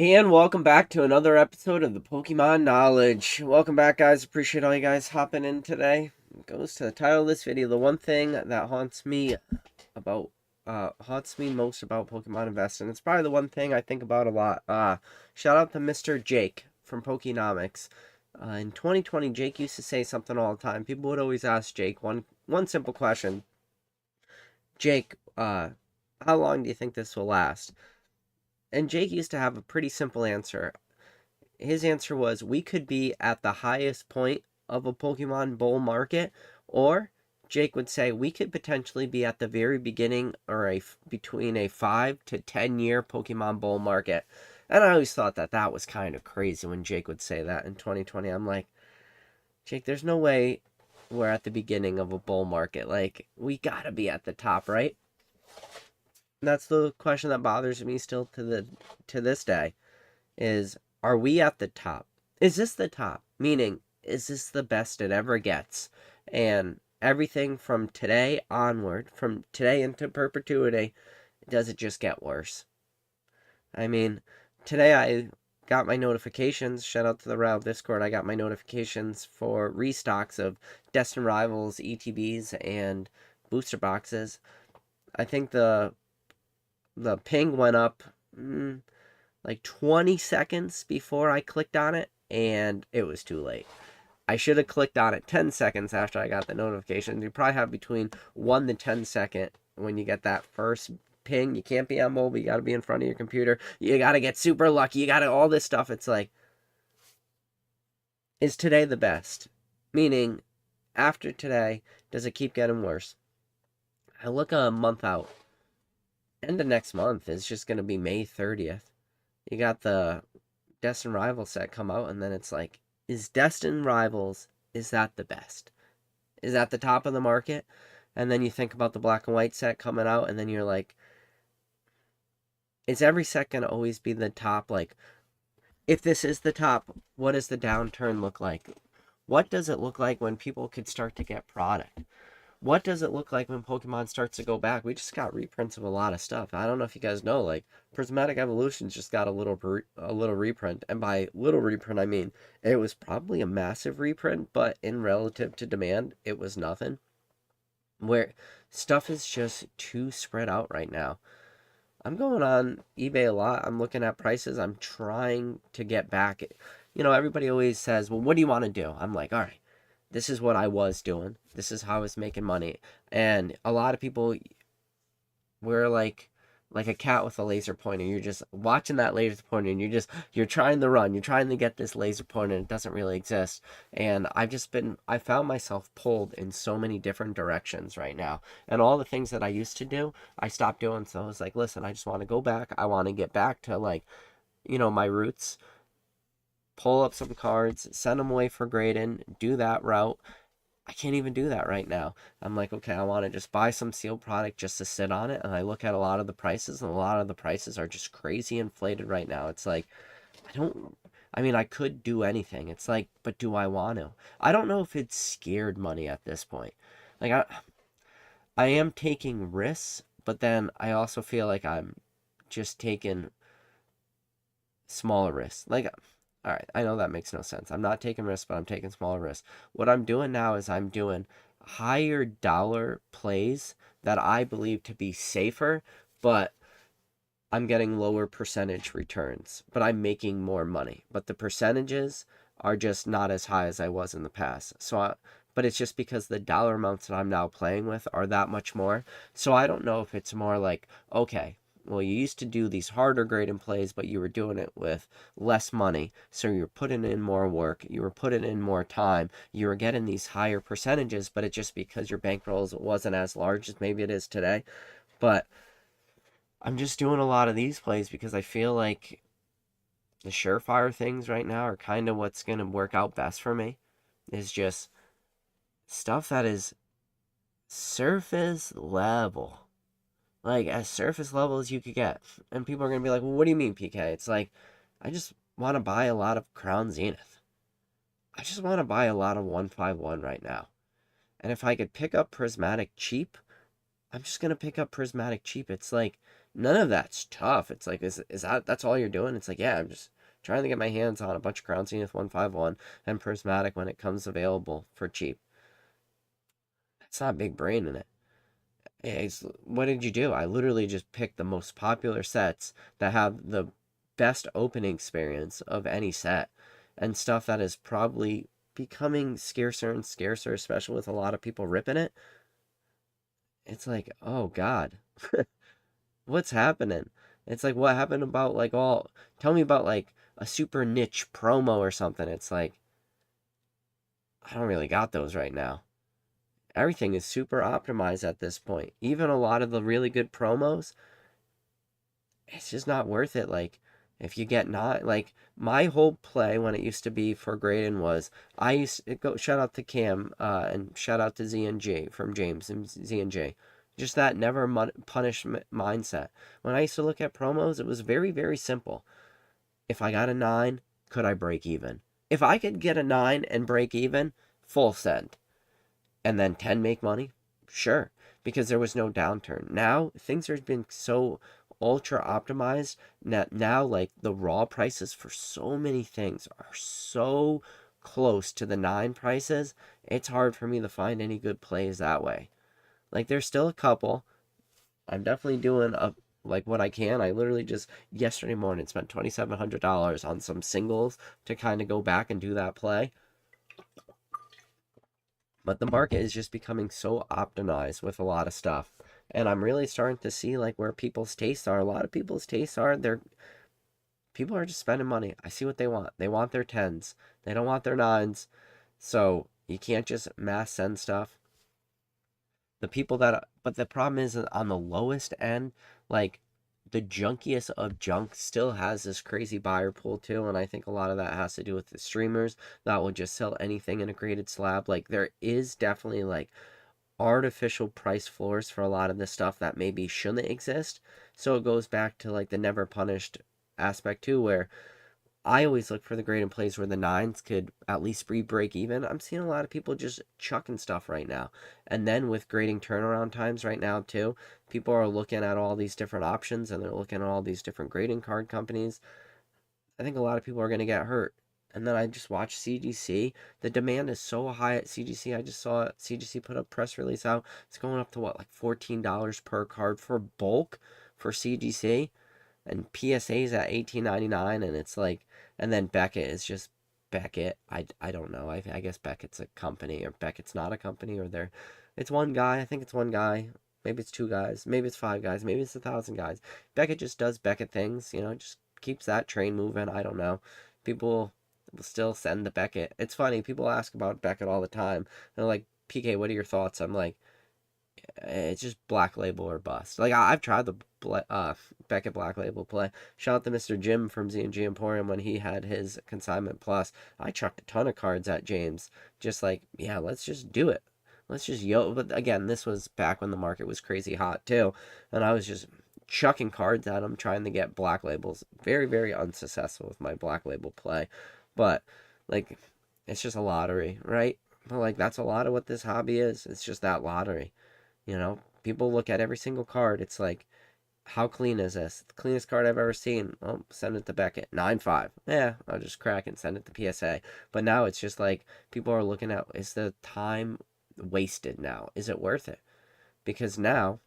And welcome back to another episode of the Pokemon Knowledge. Welcome back, guys. Appreciate all you guys hopping in today. It goes to the title of this video. The one thing that haunts me most about Pokemon investing. It's probably the one thing I think about a lot. Shout out to Mr. Jake from Pokenomics. In 2020, Jake used to say something all the time. People would always ask Jake one simple question. Jake, how long do you think this will last? And Jake used to have a pretty simple answer. His answer was we could be at the highest point of a Pokemon bull market, or Jake would say we could potentially be at the very beginning or between a 5 to 10 year Pokemon bull market. And I always thought that was kind of crazy when Jake would say that in 2020. I'm like, Jake, there's no way we're at the beginning of a bull market. Like, we gotta be at the top, right? And that's the question that bothers me still to this day is, are we at the top? Is this the top? Meaning, is this the best it ever gets? And everything from today onward, from today into perpetuity, does it just get worse? I mean, today I got my notifications. Shout out to the Referral Discord. I got my notifications for restocks of Destined Rivals, ETBs, and booster boxes. I think the ping went up like 20 seconds before I clicked on it, and it was too late. I should have clicked on it 10 seconds after I got the notification. You probably have between 1 to 10 second when you get that first ping. You can't be on mobile. You got to be in front of your computer. You got to get super lucky. You got to all this stuff. It's like, is today the best? Meaning, after today, does it keep getting worse? I look a month out. End of next month is just going to be May 30th. You got the Destined Rivals set come out, and then it's like, is Destined Rivals, is that the best? Is that the top of the market? And then you think about the black and white set coming out, and then you're like, is every set going to always be the top? Like, if this is the top, what does the downturn look like? What does it look like when people could start to get product? What does it look like when Pokemon starts to go back? We just got reprints of a lot of stuff. I don't know if you guys know, like Prismatic Evolutions just got a little reprint, and by little reprint I mean it was probably a massive reprint, but in relative to demand, it was nothing. Where stuff is just too spread out right now. I'm going on eBay a lot. I'm looking at prices. I'm trying to get back. Everybody always says, "Well, what do you want to do?" I'm like, "All right, this is what I was doing. This is how I was making money." And a lot of people were like a cat with a laser pointer. You're just watching that laser pointer and you're trying to run. You're trying to get this laser pointer and it doesn't really exist. And I found myself pulled in so many different directions right now. And all the things that I used to do, I stopped doing. So I was like, listen, I just want to go back. I want to get back to my roots, pull up some cards, send them away for grading, do that route. I can't even do that right now. I'm like, okay, I want to just buy some sealed product just to sit on it. And I look at a lot of the prices, and a lot of the prices are just crazy inflated right now. It's like, I could do anything. It's like, but do I want to? I don't know if it's scared money at this point. Like, I am taking risks, but then I also feel like I'm just taking smaller risks. Like, all right, I know that makes no sense. I'm not taking risks, but I'm taking smaller risks. What I'm doing now is I'm doing higher dollar plays that I believe to be safer, but I'm getting lower percentage returns, but I'm making more money. But the percentages are just not as high as I was in the past. But it's just because the dollar amounts that I'm now playing with are that much more. So I don't know if it's more like, okay, well, you used to do these harder grading plays, but you were doing it with less money. So you're putting in more work. You were putting in more time. You were getting these higher percentages, but it's just because your bankrolls wasn't as large as maybe it is today. But I'm just doing a lot of these plays because I feel like the surefire things right now are kind of what's going to work out best for me. Is just stuff that is surface level. Like, as surface level as you could get. And people are going to be like, well, what do you mean, PK? It's like, I just want to buy a lot of Crown Zenith. I just want to buy a lot of 151 right now. And if I could pick up Prismatic cheap, I'm just going to pick up Prismatic cheap. It's like, None of that's tough. It's like, is that's all you're doing? It's like, yeah, I'm just trying to get my hands on a bunch of Crown Zenith 151 and Prismatic when it comes available for cheap. That's not big brain in it. What did you do? I literally just picked the most popular sets that have the best opening experience of any set, and stuff that is probably becoming scarcer and scarcer, especially with a lot of people ripping it. It's like, oh God, what's happening? It's like, what happened about like all, tell me about like a super niche promo or something. It's like, I don't really got those right now. Everything is super optimized at this point. Even a lot of the really good promos, it's just not worth it. Like, if you get not like my whole play when it used to be for Graydon was I used to go shout out to Cam and shout out to Z and J from James and Z and J. Just that never punish mindset. When I used to look at promos, it was very simple. If I got a 9, could I break even? If I could get a 9 and break even, full send. And then 10 make money? Sure, because there was no downturn. Now, things have been so ultra optimized that now, like, the raw prices for so many things are so close to the 9 prices, it's hard for me to find any good plays that way. Like, there's still a couple. I'm definitely doing like what I can. I literally just yesterday morning spent $2,700 on some singles to kind of go back and do that play. But the market is just becoming so optimized with a lot of stuff. And I'm really starting to see like where people's tastes are. A lot of people's tastes are people are just spending money. I see what they want. They want their 10s. They don't want their 9s. So you can't just mass send stuff. The people that but the problem is on the lowest end, like the junkiest of junk still has this crazy buyer pool too, and I think a lot of that has to do with the streamers that will just sell anything in a graded slab. Like there is definitely like artificial price floors for a lot of this stuff that maybe shouldn't exist. So it goes back to like the never punished aspect too, where I always look for the graded plays where the 9s could at least break even. I'm seeing a lot of people just chucking stuff right now. And then with grading turnaround times right now too, people are looking at all these different options and they're looking at all these different grading card companies. I think a lot of people are going to get hurt. And then I just watch CGC. The demand is so high at CGC. I just saw CGC put a press release out. It's going up to what, like $14 per card for bulk for CGC, and PSA's at $18.99, and it's like, and then Beckett is just Beckett. I don't know. I guess Beckett's a company, or Beckett's not a company, or it's one guy. I think it's one guy. Maybe it's two guys. Maybe it's five guys. Maybe it's 1,000 guys. Beckett just does Beckett things. Just keeps that train moving. I don't know. People will still send the Beckett. It's funny. People ask about Beckett all the time. They're like, PK, what are your thoughts? I'm like, it's just Black Label or bust. Like I've tried the Beckett Black Label play. Shout out to Mr. Jim from Z&G Emporium when he had his Consignment Plus. I chucked a ton of cards at James. Just like, yeah, let's just do it. Let's just But again, this was back when the market was crazy hot too, and I was just chucking cards at him trying to get Black Labels. Very unsuccessful with my Black Label play, but like, it's just a lottery, right? But like that's a lot of what this hobby is. It's just that lottery. People look at every single card. It's like, how clean is this? The cleanest card I've ever seen. Oh, send it to Beckett. 9.5. Yeah, I'll just crack it and send it to PSA. But now it's just like, people are looking at, is the time wasted now? Is it worth it? Because now,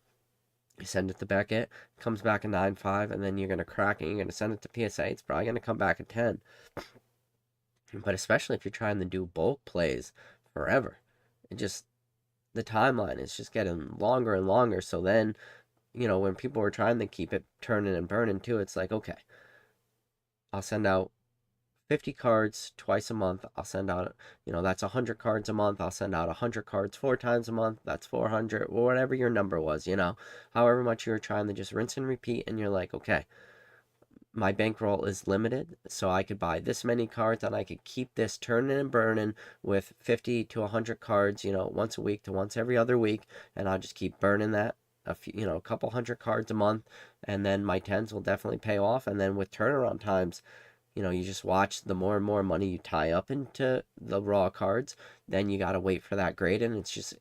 you send it to Beckett, comes back a 9.5, and then you're going to crack it, you're going to send it to PSA. It's probably going to come back a 10. But especially if you're trying to do bulk plays forever. It just, the timeline is just getting longer and longer. So then, when people are trying to keep it turning and burning too, it's like, okay, I'll send out 50 cards twice a month. I'll send out, that's 100 cards a month. I'll send out 100 cards 4 times a month. That's 400, or whatever your number was, however much you were trying to just rinse and repeat. And you're like, okay, my bankroll is limited, so I could buy this many cards and I could keep this turning and burning with 50 to 100 cards, once a week to once every other week, and I'll just keep burning that a couple hundred cards a month, and then my 10s will definitely pay off. And then with turnaround times, you just watch the more and more money you tie up into the raw cards, then you got to wait for that grade, and it's just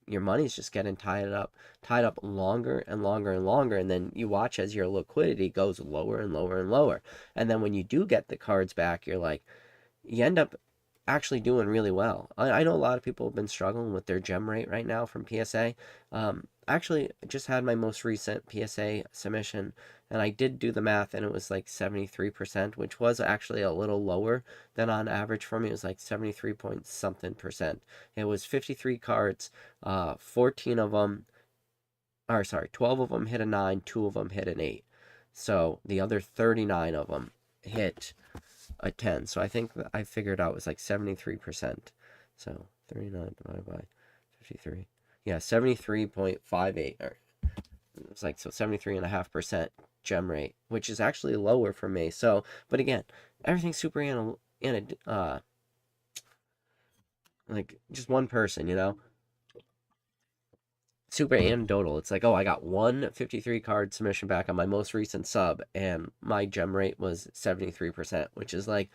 your money's just getting tied up longer and longer and longer, and then you watch as your liquidity goes lower and lower and lower. And then when you do get the cards back, you're like, you end up actually doing really well. I know a lot of people have been struggling with their gem rate right now from PSA. Actually, just had my most recent PSA submission, and I did do the math, and it was like 73%, which was actually a little lower than on average for me. It was like 73 point something percent. It was 53 cards, 14 of them, or sorry, 12 of them hit a 9, 2 of them hit an 8. So the other 39 of them hit a 10. So I think that I figured out it was like 73%. So 39 divided by 53. Yeah, 73.58. Or it was like, so 73.5% gem rate, which is actually lower for me. So, but again, everything's super like just one person, you know? Super anecdotal. It's like, oh, I got one 53 card submission back on my most recent sub, and my gem rate was 73%, which is like,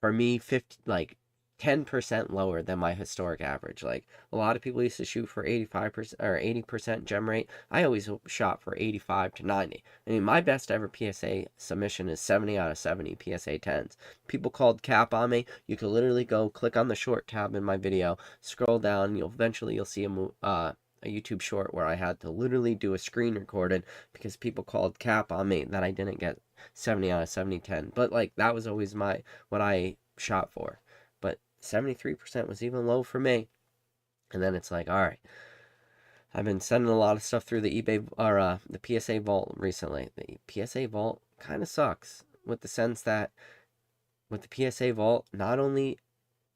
for me, 50, like 10% lower than my historic average. Like, a lot of people used to shoot for 85% or 80% gem rate. I always shot for 85 to 90. I mean, my best ever PSA submission is 70 out of 70 PSA 10s. People called cap on me. You can literally go click on the short tab in my video, scroll down, you'll see a YouTube short where I had to literally do a screen recorded because people called cap on me that I didn't get 70 out of 70 10. But like, that was always what I shot for. But 73% was even low for me. And then it's like, all right, I've been sending a lot of stuff through the eBay or the PSA vault recently. The PSA vault kind of sucks, with the sense that with the PSA vault, not only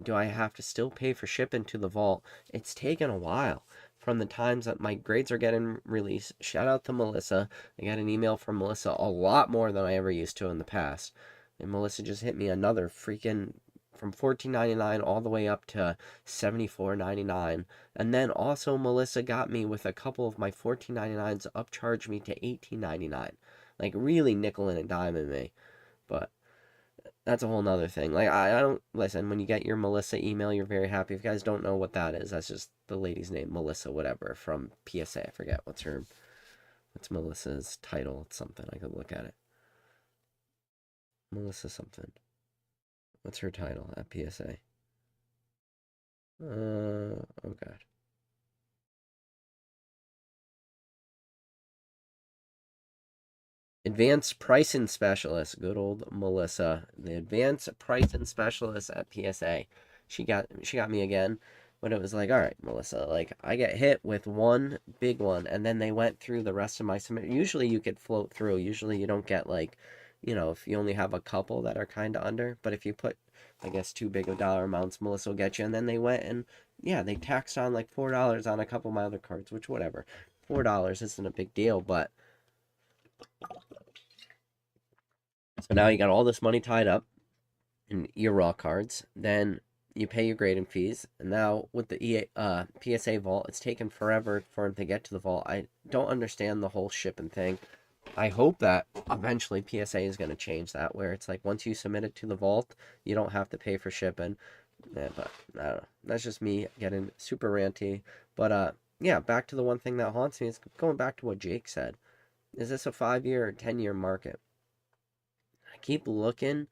do I have to still pay for shipping to the vault, it's taken a while from the times that my grades are getting released. Shout out to Melissa. I got an email from Melissa a lot more than I ever used to in the past. And Melissa just hit me another freaking, from $14.99 all the way up to $74.99. And then also Melissa got me with a couple of my $14.99s, upcharged me to $18.99. Like, really nickel and diming me. But that's a whole nother thing. Like, I don't, listen, when you get your Melissa email, you're very happy. If you guys don't know what that is, that's just the lady's name, Melissa whatever, from PSA. I forget what's Melissa's title. It's something. I could look at it. Melissa something. What's her title at PSA? Oh god. Advanced pricing specialist, good old Melissa, the advanced pricing specialist at PSA. She got me again, but it was like, all right, Melissa, like, I get hit with one big one, and then they went through the rest of my submit. Usually you could float through. Usually you don't get like, if you only have a couple that are kind of under. But if you put, I guess, too big of dollar amounts, Melissa will get you. And then they went and, yeah, they taxed on like $4 on a couple of my other cards, which, whatever, $4 isn't a big deal, but. So now you got all this money tied up in your raw cards. Then you pay your grading fees. And now with the PSA vault, it's taken forever for them to get to the vault. I don't understand the whole shipping thing. I hope that eventually PSA is going to change that, where it's like once you submit it to the vault, you don't have to pay for shipping. Yeah, but I don't know. That's just me getting super ranty. But yeah, back to the one thing that haunts me is going back to what Jake said. Is this a 5-year or 10-year market? I keep looking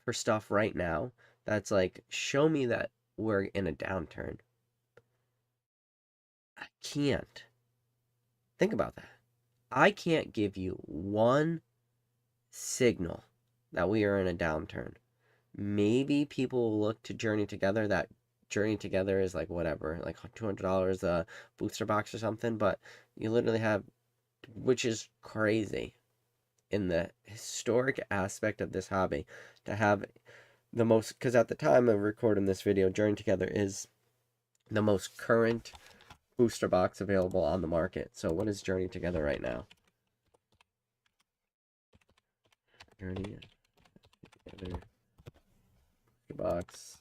for stuff right now that's like, show me that we're in a downturn. I can't. Think about that. I can't give you one signal that we are in a downturn. Maybe people will look to Journey Together. That Journey Together is like whatever, like $200 a booster box or something. But you literally have, which is crazy in the historic aspect of this hobby, to have the most, because at the time of recording this video, Journey Together is the most current booster box available on the market. So what is Journey Together right now? Journey Together box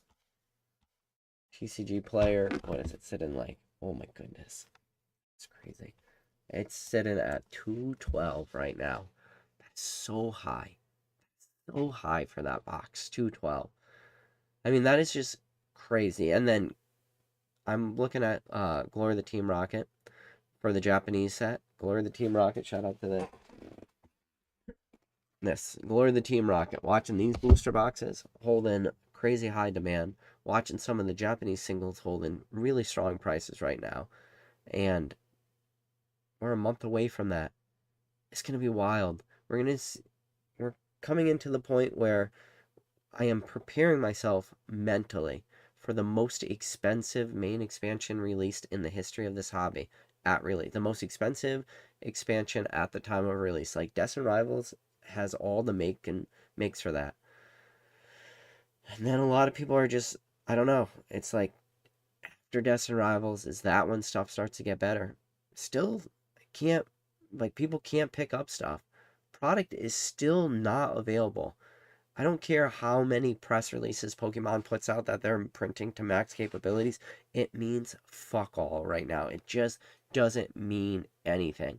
TCG player. What does it sit in like? Oh my goodness, it's crazy. It's sitting at 212 right now. That's so high. So high for that box. 212. I mean, that is just crazy. And then I'm looking at Glory of the Team Rocket for the Japanese set. Glory of the Team Rocket, shout out to this. Glory of the Team Rocket. Watching these booster boxes holding crazy high demand. Watching some of the Japanese singles holding really strong prices right now. And we're a month away from that. It's going to be wild. We're coming into the point where I am preparing myself mentally for the most expensive main expansion released in the history of this hobby at release. The most expensive expansion at the time of release. Like Destined Rivals has all the makes for that. And then a lot of people are just, I don't know. It's like after Destined Rivals is that when stuff starts to get better. Still can't, like, people can't pick up stuff. Product is still not available. I don't care how many press releases Pokemon puts out that they're printing to max capabilities. It means fuck all right now. It just doesn't mean anything.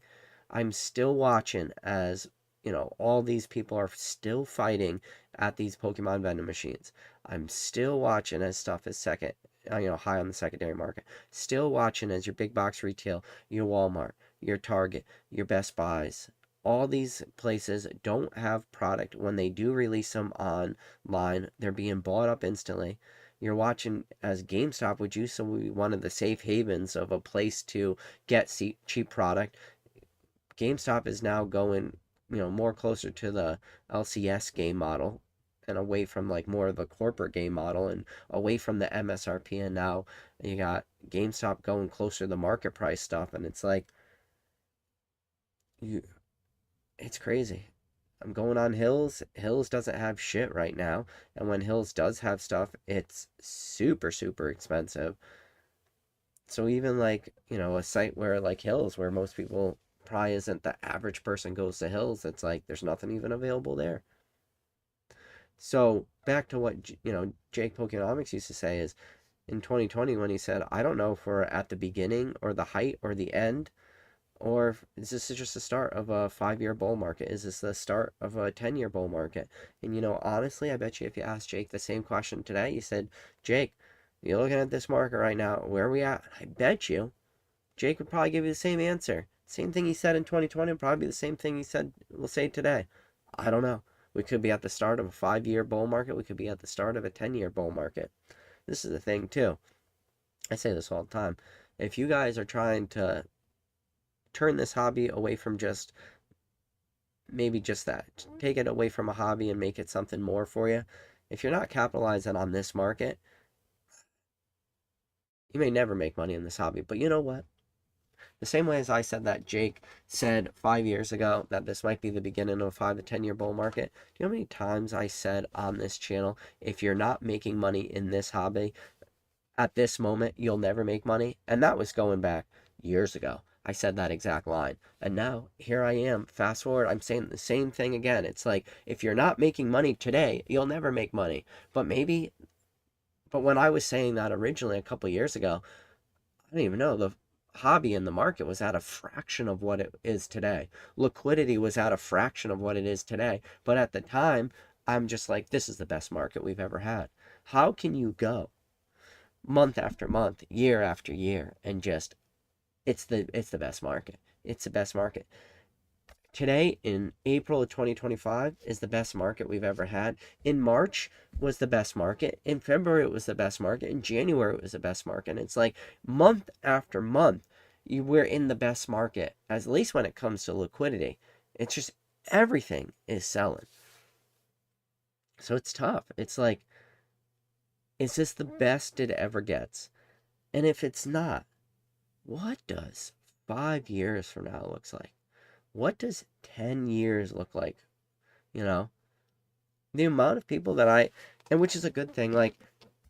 I'm still watching as, all these people are still fighting at these Pokemon vending machines. I'm still watching as stuff is high on the secondary market. Still watching as your big box retail, your Walmart, your Target, your Best Buys, all these places don't have product. When they do release them online, they're being bought up instantly. You're watching as GameStop, which used to be one of the safe havens of a place to get cheap product. GameStop is now going, more closer to the LCS game model and away from like more of the corporate game model and away from the MSRP. And now you got GameStop going closer to the market price stuff. And it's like, you, it's crazy. I'm going on Hills. Hills doesn't have shit right now. And when Hills does have stuff, it's super, super expensive. So even like, a site where like Hills, where most people probably isn't the average person goes to Hills, it's like there's nothing even available there. So back to what, Jake Pokenomics used to say is in 2020 when he said, I don't know if we're at the beginning or the height or the end, or is this just the start of a 5-year bull market? Is this the start of a 10-year bull market? And honestly, I bet you if you asked Jake the same question today, you said, Jake, you're looking at this market right now, where are we at? I bet you Jake would probably give you the same answer. Same thing he said in 2020 would probably be the same thing will say today. I don't know. We could be at the start of a 5-year bull market. We could be at the start of a 10-year bull market. This is the thing, too. I say this all the time. If you guys are trying to turn this hobby away from just maybe just that, take it away from a hobby and make it something more for you, if you're not capitalizing on this market, you may never make money in this hobby. But you know what? The same way as I said that Jake said 5 years ago that this might be the beginning of a 5 to 10-year bull market, do you know how many times I said on this channel, if you're not making money in this hobby at this moment, you'll never make money? And that was going back years ago. I said that exact line. And now here I am. Fast forward, I'm saying the same thing again. It's like, if you're not making money today, you'll never make money. But when I was saying that originally a couple years ago, I don't even know, the hobby in the market was at a fraction of what it is today. Liquidity was at a fraction of what it is today. But at the time, I'm just like, this is the best market we've ever had. How can you go month after month, year after year, and just it's the best market. It's the best market. Today, in April of 2025, is the best market we've ever had. In March was the best market. In February, it was the best market. In January, it was the best market. And it's like month after month, we're in the best market, at least when it comes to liquidity. It's just everything is selling. So it's tough. It's like, is this the best it ever gets? And if it's not, what does 5 years from now looks like? What does 10 years look like? The amount of people and which is a good thing. Like,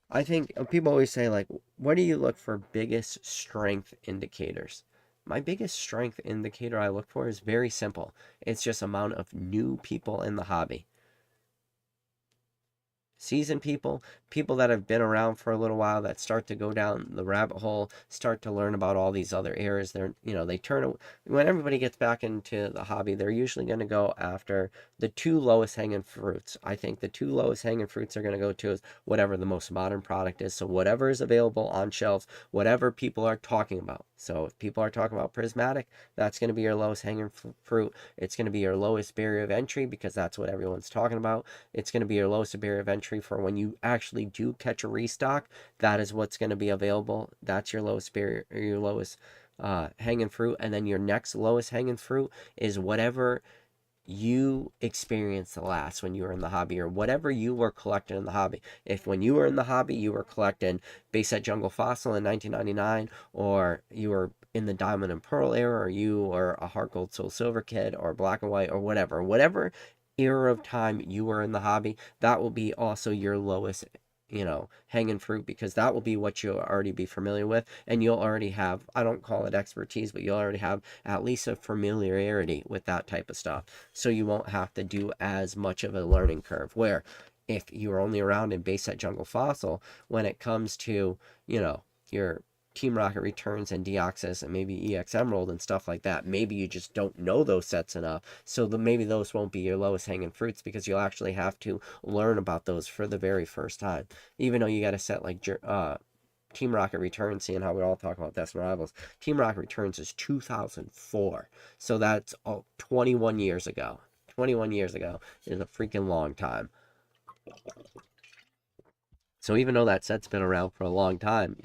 I think people always say, like, what do you look for biggest strength indicators? My biggest strength indicator I look for is very simple. It's just amount of new people in the hobby. seasoned people, people that have been around for a little while, that start to go down the rabbit hole, start to learn about all these other areas. They're, they turn, when everybody gets back into the hobby, they're usually going to go after the two lowest hanging fruits. I think the two lowest hanging fruits are going to go to is whatever the most modern product is. So whatever is available on shelves, whatever people are talking about. So if people are talking about prismatic, that's going to be your lowest hanging fruit. It's going to be your lowest barrier of entry because that's what everyone's talking about. It's going to be your lowest barrier of entry for when you actually do catch a restock. That is what's going to be available. That's your lowest barrier, or your lowest hanging fruit. And then your next lowest hanging fruit is whatever you experienced the last when you were in the hobby, or whatever you were collecting in the hobby. If when you were in the hobby you were collecting base set jungle fossil in 1999, or you were in the diamond and pearl era, or you were a heart gold soul silver kid, or black and white, or whatever era of time you were in the hobby, that will be also your lowest, hanging fruit, because that will be what you'll already be familiar with, and you'll already have, I don't call it expertise, but you'll already have at least a familiarity with that type of stuff. So you won't have to do as much of a learning curve, where if you're only around in base set jungle fossil, when it comes to, your Team Rocket Returns and Deoxys and maybe EX Emerald and stuff like that, maybe you just don't know those sets enough. So maybe those won't be your lowest hanging fruits, because you'll actually have to learn about those for the very first time. Even though you got a set like Team Rocket Returns, seeing how we all talk about Destined Rivals, Team Rocket Returns is 2004. So that's 21 years ago. 21 years ago is a freaking long time. So even though that set's been around for a long time,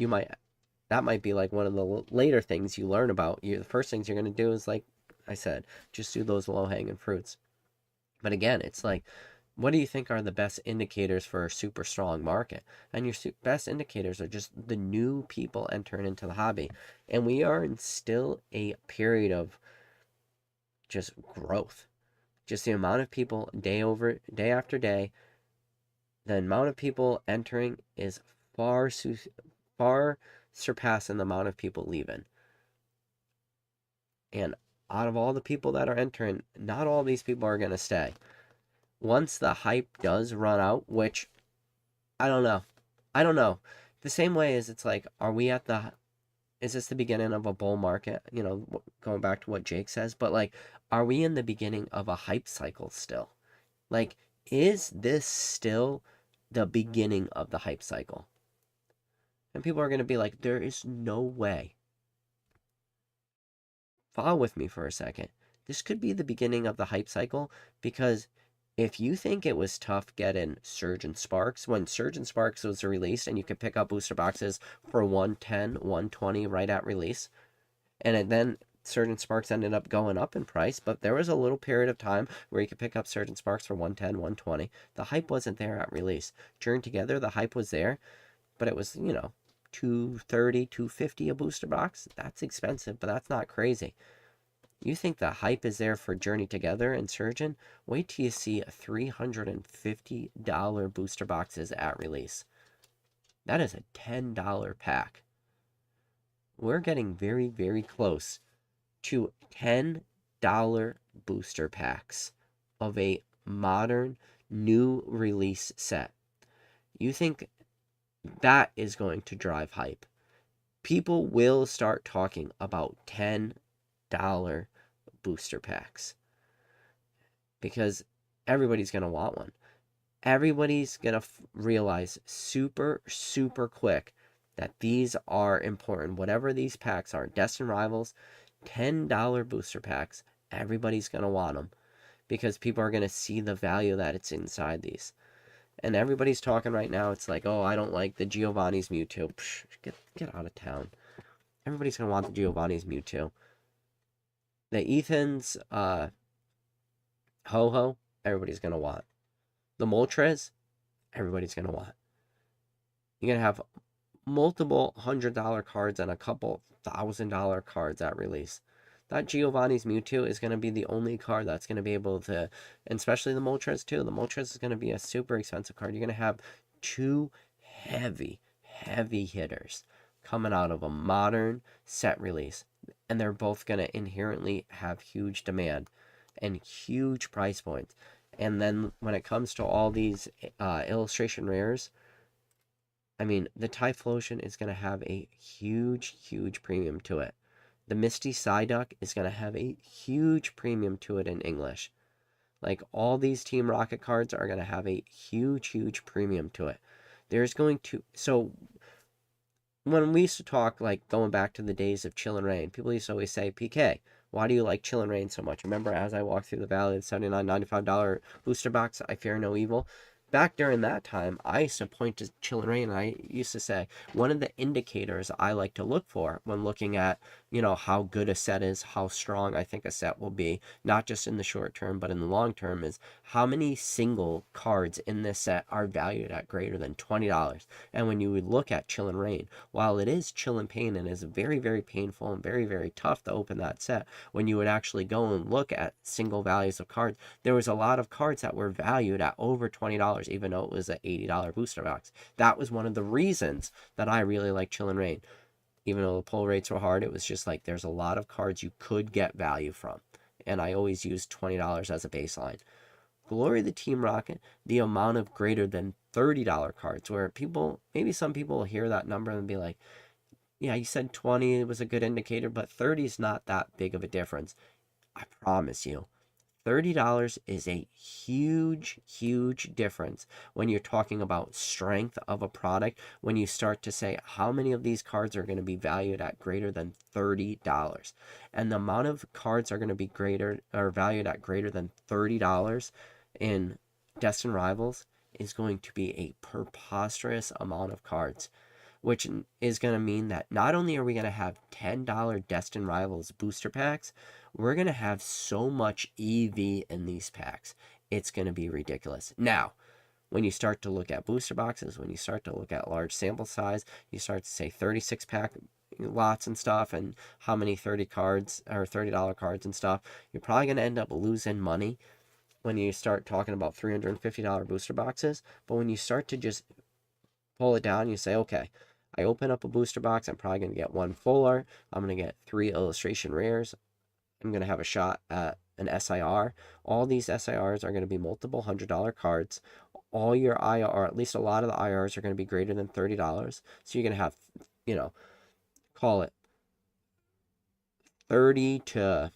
that might be like one of the later things you learn about. The first things you're going to do is, like I said, just do those low-hanging fruits. But again, it's like, what do you think are the best indicators for a super strong market? And your best indicators are just the new people entering into the hobby. And we are in still a period of just growth. Just the amount of people day after day, the amount of people entering is far surpassing the amount of people leaving. And out of all the people that are entering, not all these people are going to stay. Once the hype does run out, which I don't know. I don't know. The same way as it's like, is this the beginning of a bull market? Going back to what Jake says, but like, are we in the beginning of a hype cycle still? Like, is this still the beginning of the hype cycle? And people are going to be like, there is no way. Follow with me for a second. This could be the beginning of the hype cycle, because if you think it was tough getting Surge and Sparks, when Surge and Sparks was released and you could pick up booster boxes for 110, 120 right at release, and then Surge and Sparks ended up going up in price, but there was a little period of time where you could pick up Surge and Sparks for 110, 120. The hype wasn't there at release. During Together, the hype was there, but it was, 230, 250 a booster box. That's expensive, but that's not crazy. You think the hype is there for Journey Together and Surgeon? Wait till you see $350 booster boxes at release. That is a $10 pack. We're getting very, very close to $10 booster packs of a modern new release set. You think that is going to drive hype? People will start talking about $10 booster packs, because everybody's going to want one. Everybody's going to realize super quick that these are important. Whatever these packs are, Destined Rivals, $10 booster packs, everybody's going to want them, because people are going to see the value that it's inside these. And everybody's talking right now, it's like, oh, I don't like the Giovanni's Mewtwo. Psh, get out of town. Everybody's going to want the Giovanni's Mewtwo. The Ethan's Ho-Ho, everybody's going to want. The Moltres, everybody's going to want. You're going to have multiple $100 cards and a couple $1,000 cards at release. That Giovanni's Mewtwo is going to be the only card that's going to be able to, and especially the Moltres too. The Moltres is going to be a super expensive card. You're going to have two heavy hitters coming out of a modern set release, and they're both going to inherently have huge demand and huge price points. And then when it comes to all these illustration rares, I mean, the Typhlosion is going to have a huge, huge premium to it. The Misty Psyduck is going to have a huge premium to it in English. Like, all these Team Rocket cards are going to have a huge, huge premium to it. There's going to... So, when we used to talk, like, going back to the days of Chill and Rain, people used to always say, PK, why do you like Chill and Rain so much? Remember, as I walked through the valley of $79, $95 booster box, I fear no evil? Back during that time, I used to point to Chill and Rain, and I used to say, one of the indicators I like to look for when looking at, how good a set is, how strong I think a set will be, not just in the short term, but in the long term, is how many single cards in this set are valued at greater than $20. And when you would look at Chill and Rain, while it is Chill and Pain and is very, very painful and very, very tough to open that set, when you would actually go and look at single values of cards, there was a lot of cards that were valued at over $20, even though it was an $80 booster box. That was one of the reasons that I really like Chill and Rain. Even though the pull rates were hard, it was just like there's a lot of cards you could get value from. And I always use $20 as a baseline. Glory of the Team Rocket, the amount of greater than $30 cards, where maybe some people will hear that number and be like, yeah, you said 20 was a good indicator, but 30 is not that big of a difference. I promise you, $30 is a huge, huge difference when you're talking about strength of a product, when you start to say how many of these cards are going to be valued at greater than $30. And the amount of cards are going to be valued at greater than $30 in Destined Rivals is going to be a preposterous amount of cards, which is going to mean that not only are we going to have $10 Destined Rivals booster packs, we're going to have so much EV in these packs. It's going to be ridiculous. Now, when you start to look at booster boxes, when you start to look at large sample size, you start to say 36-pack lots and stuff, and how many 30 cards or $30 cards and stuff, you're probably going to end up losing money when you start talking about $350 booster boxes. But when you start to just pull it down, you say, okay, I open up a booster box, I'm probably going to get one full art, I'm going to get 3 illustration rares, I'm going to have a shot at an SIR. All these SIRs are going to be multiple $100 cards. All your IR, or at least a lot of the IRs, are going to be greater than $30. So you're going to have, call it 30 to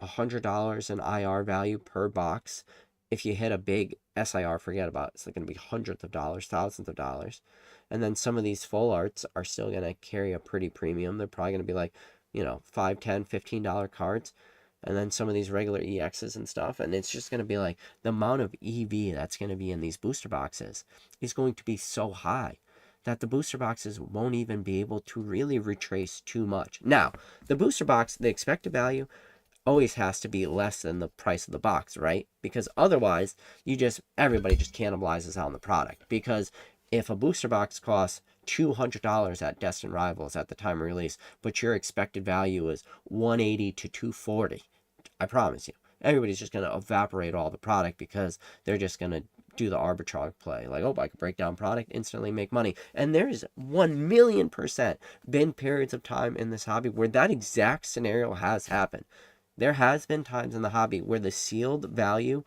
$100 in IR value per box. If you hit a big SIR, forget about it. It's going to be hundreds of dollars, thousands of dollars. And then some of these full arts are still going to carry a pretty premium. They're probably going to be like, $5, $10, $15 cards. And then some of these regular EXs and stuff. And it's just going to be like the amount of EV that's going to be in these booster boxes is going to be so high that the booster boxes won't even be able to really retrace too much. Now, the booster box, the expected value always has to be less than the price of the box, right? Because otherwise, everybody just cannibalizes on the product. Because if a booster box costs $200 at Destined Rivals at the time of release, but your expected value is $180 to $240, I promise you, everybody's just going to evaporate all the product because they're just going to do the arbitrage play. Like, oh, I could break down product, instantly make money. And there's 1,000,000% been periods of time in this hobby where that exact scenario has happened. There has been times in the hobby where the sealed value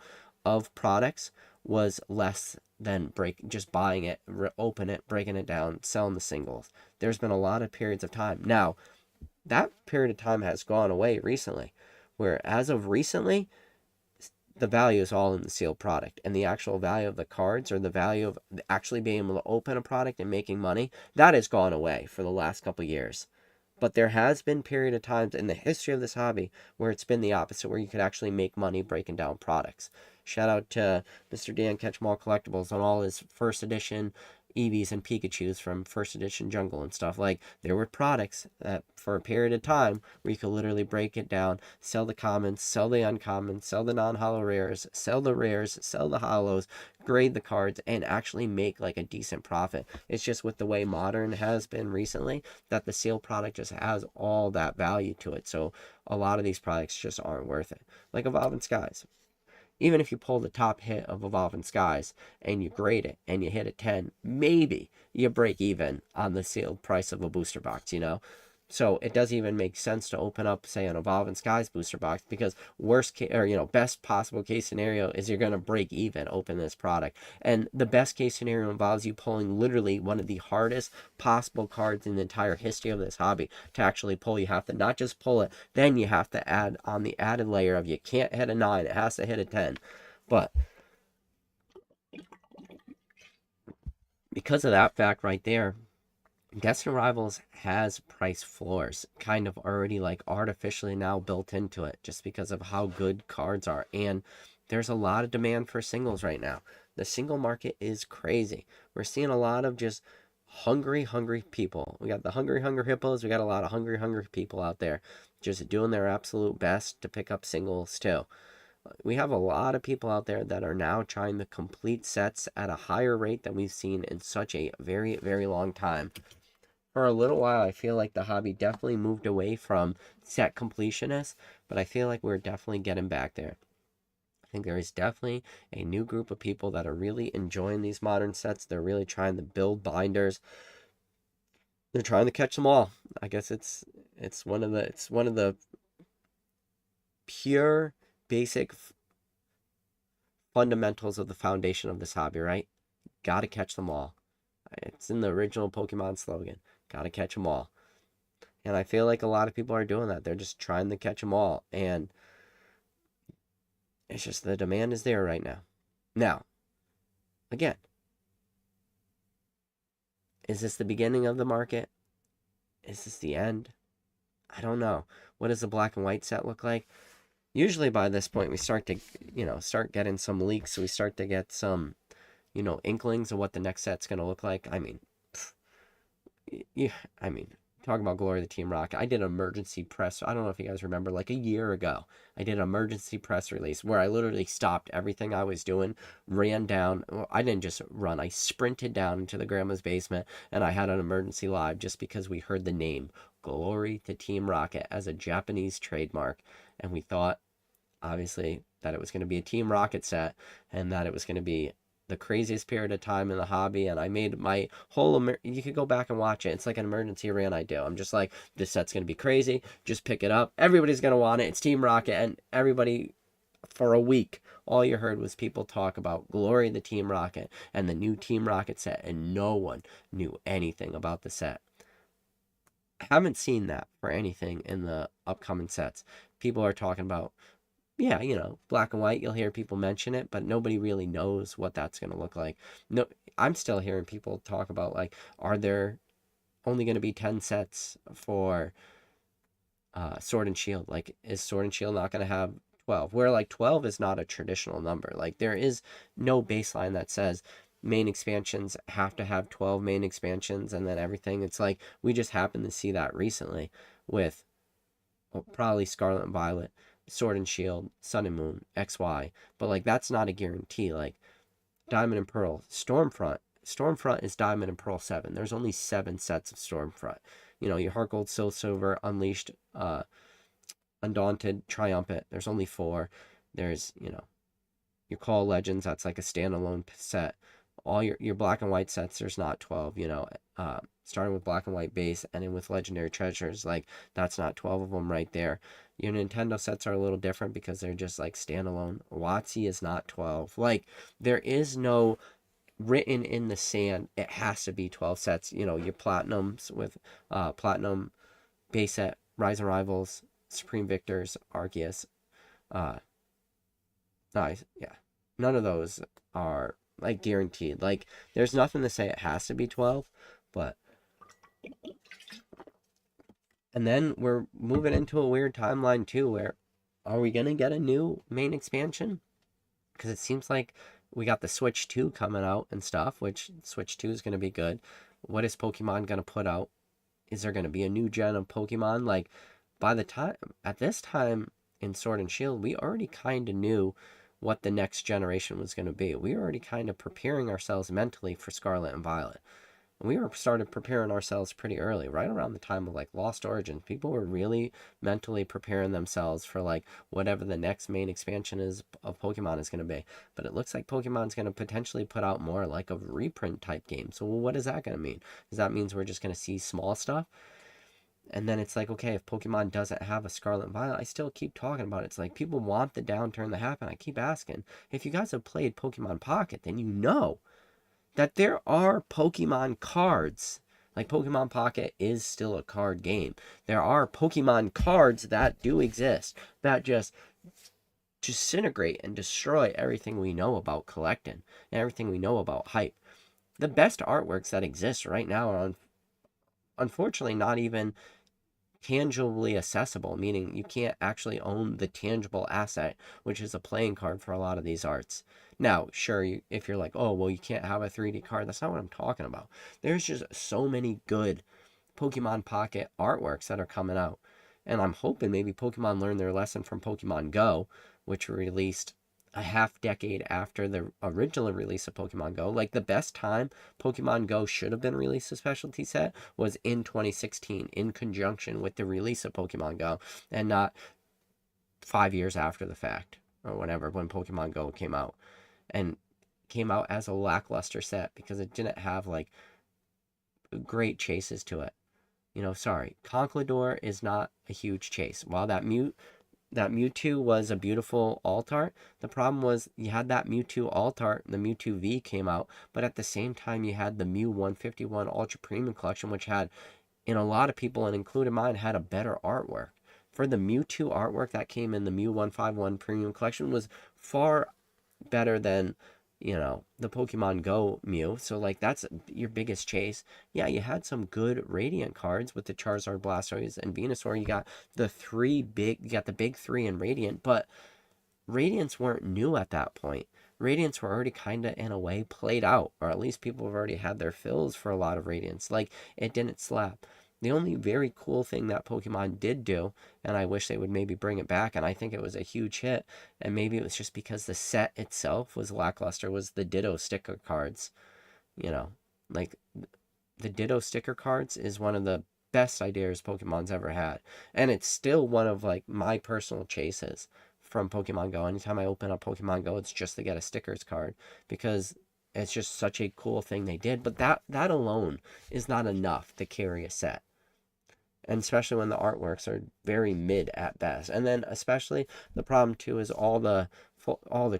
of products was less than just buying it, open it, breaking it down, selling the singles. There's been a lot of periods of time. Now, that period of time has gone away recently, where as of recently, the value is all in the sealed product, and the actual value of the cards, or the value of actually being able to open a product and making money, that has gone away for the last couple years. But there has been period of times in the history of this hobby where it's been the opposite, where you could actually make money breaking down products. Shout out to Mr. Dan Ketchmall Collectibles on all his first edition Eevees and Pikachus from first edition Jungle and stuff. Like, there were products that for a period of time where you could literally break it down, sell the commons, sell the uncommons, sell the non-holo rares, sell the rares, sell the holos, grade the cards, and actually make like a decent profit. It's just with the way Modern has been recently that the sealed product just has all that value to it. So a lot of these products just aren't worth it. Like Evolving Skies. Even if you pull the top hit of Evolving Skies and you grade it and you hit a 10, maybe you break even on the sealed price of a booster box, So it doesn't even make sense to open up, say, an Evolving Skies booster box, because worst case, or best possible case scenario is you're going to break even open this product. And the best case scenario involves you pulling literally one of the hardest possible cards in the entire history of this hobby to actually pull. You have to not just pull it, then you have to add on the added layer of you can't hit a 9, it has to hit a 10. But because of that fact right there, Guest Arrivals has price floors kind of already like artificially now built into it just because of how good cards are. And there's a lot of demand for singles right now. The single market is crazy. We're seeing a lot of just hungry people. We got the hungry hippos. We got a lot of hungry people out there just doing their absolute best to pick up singles too. We have a lot of people out there that are now trying to complete sets at a higher rate than we've seen in such a very long time. For a little while, I feel like the hobby definitely moved away from set completionists, but I feel like we're definitely getting back there. I think there is definitely a new group of people that are really enjoying these modern sets. They're really trying to build binders. They're trying to catch them all. I guess it's one of the pure basic fundamentals of the foundation of this hobby, right? Got to catch them all. It's in the original Pokemon slogan. Got to catch them all. And I feel like a lot of people are doing that. They're just trying to catch them all. And it's just the demand is there right now. Now, again, is this the beginning of the market? Is this the end? I don't know. What does the black and white set look like? Usually by this point, we start to, start getting some leaks. We start to get some, inklings of what the next set's going to look like. I mean, yeah, talking about Glory of the Team Rocket, I did an emergency press. I don't know if you guys remember, like a year ago, I did an emergency press release where I literally stopped everything I was doing, ran down. Well, I didn't just run, I sprinted down into the grandma's basement, and I had an emergency live just because we heard the name Glory to Team Rocket as a Japanese trademark, and we thought, obviously, that it was going to be a Team Rocket set, and that it was going to be the craziest period of time in the hobby. And I made my whole you could go back and watch it. It's like an emergency rant I do. I'm just like, this set's gonna be crazy, just pick it up, everybody's gonna want it, it's Team Rocket. And everybody, for a week, all you heard was people talk about Glory the Team Rocket and the new Team Rocket set, and no one knew anything about the set. I haven't seen that for anything in the upcoming sets. People are talking about, yeah, black and white, you'll hear people mention it, but nobody really knows what that's going to look like. No, I'm still hearing people talk about, like, are there only going to be 10 sets for Sword and Shield? Like, is Sword and Shield not going to have 12? Where, like, 12 is not a traditional number. Like, there is no baseline that says main expansions have to have 12 main expansions and then everything. It's like, we just happened to see that recently with probably Scarlet and Violet, Sword and Shield, Sun and Moon, XY. But like that's not a guarantee. Like Diamond and Pearl, Stormfront. Stormfront is Diamond and Pearl 7. There's only 7 sets of Stormfront. Your Heart Gold, Soul Silver, Unleashed, Undaunted, Triumphant. There's only 4. There's, your Call of Legends, that's like a standalone set. All your black and white sets, there's not 12, starting with black and white base, and then with legendary treasures, like that's not 12 of them right there. Your Nintendo sets are a little different because they're just like standalone. WotC is not 12. Like there is no written in the sand, it has to be 12 sets. Your platinums with platinum base set, Rise and Rivals, Supreme Victors, Arceus, nice, yeah, none of those are like guaranteed. Like there's nothing to say it has to be 12, but and then we're moving into a weird timeline too where are we gonna get a new main expansion? Because it seems like we got the Switch 2 coming out and stuff, which Switch 2 is gonna be good. What is Pokemon gonna put out? Is there gonna be a new gen of Pokemon? Like by the time at this time in Sword and Shield, we already kind of knew what the next generation was going to be. We were already kind of preparing ourselves mentally for Scarlet and Violet. And we were started preparing ourselves pretty early, right around the time of like Lost Origins. People were really mentally preparing themselves for like whatever the next main expansion is of Pokemon is going to be. But it looks like Pokemon's going to potentially put out more like a reprint type game. So what is that going to mean? Does that mean we're just going to see small stuff? And then it's like, okay, if Pokemon doesn't have a Scarlet and Violet, I still keep talking about it. It's like people want the downturn to happen. I keep asking. If you guys have played Pokemon Pocket, then you know that there are Pokemon cards. Like Pokemon Pocket is still a card game. There are Pokemon cards that do exist that just disintegrate and destroy everything we know about collecting and everything we know about hype. The best artworks that exist right now are unfortunately not even tangibly accessible, meaning you can't actually own the tangible asset, which is a playing card for a lot of these arts. Now, sure, if you're like, oh, well, you can't have a 3D card, that's not what I'm talking about. There's just so many good Pokemon Pocket artworks that are coming out. And I'm hoping maybe Pokemon learned their lesson from Pokemon Go, which were released a half decade after the original release of Pokemon Go. Like the best time Pokemon Go should have been released a specialty set was in 2016 in conjunction with the release of Pokemon Go and not 5 years after the fact or whatever when Pokemon Go came out and came out as a lackluster set because it didn't have like great chases to it. Sorry, Conkeldurr is not a huge chase. While that Mewtwo was a beautiful alt art, the problem was you had that Mewtwo alt art, the Mewtwo V came out, but at the same time you had the Mew 151 Ultra Premium Collection, which had, in a lot of people, and including mine, had a better artwork. For the Mewtwo artwork that came in the Mew 151 Premium Collection was far better than the Pokemon Go Mew. So like that's your biggest chase. Yeah, you had some good Radiant cards with the Charizard, Blastoise, and Venusaur. You got the big three in Radiant, but Radiants weren't new at that point. Radiants were already kind of in a way played out, or at least people have already had their fills for a lot of Radiants. Like it didn't slap. The only very cool thing that Pokemon did do, and I wish they would maybe bring it back, and I think it was a huge hit, and maybe it was just because the set itself was lackluster, was the Ditto sticker cards. You know, like the Ditto sticker cards is one of the best ideas Pokemon's ever had. And it's still one of like my personal chases from Pokemon Go. Anytime I open up Pokemon Go, it's just to get a stickers card because it's just such a cool thing they did. But that alone is not enough to carry a set. And especially when the artworks are very mid at best. And then especially the problem too is all the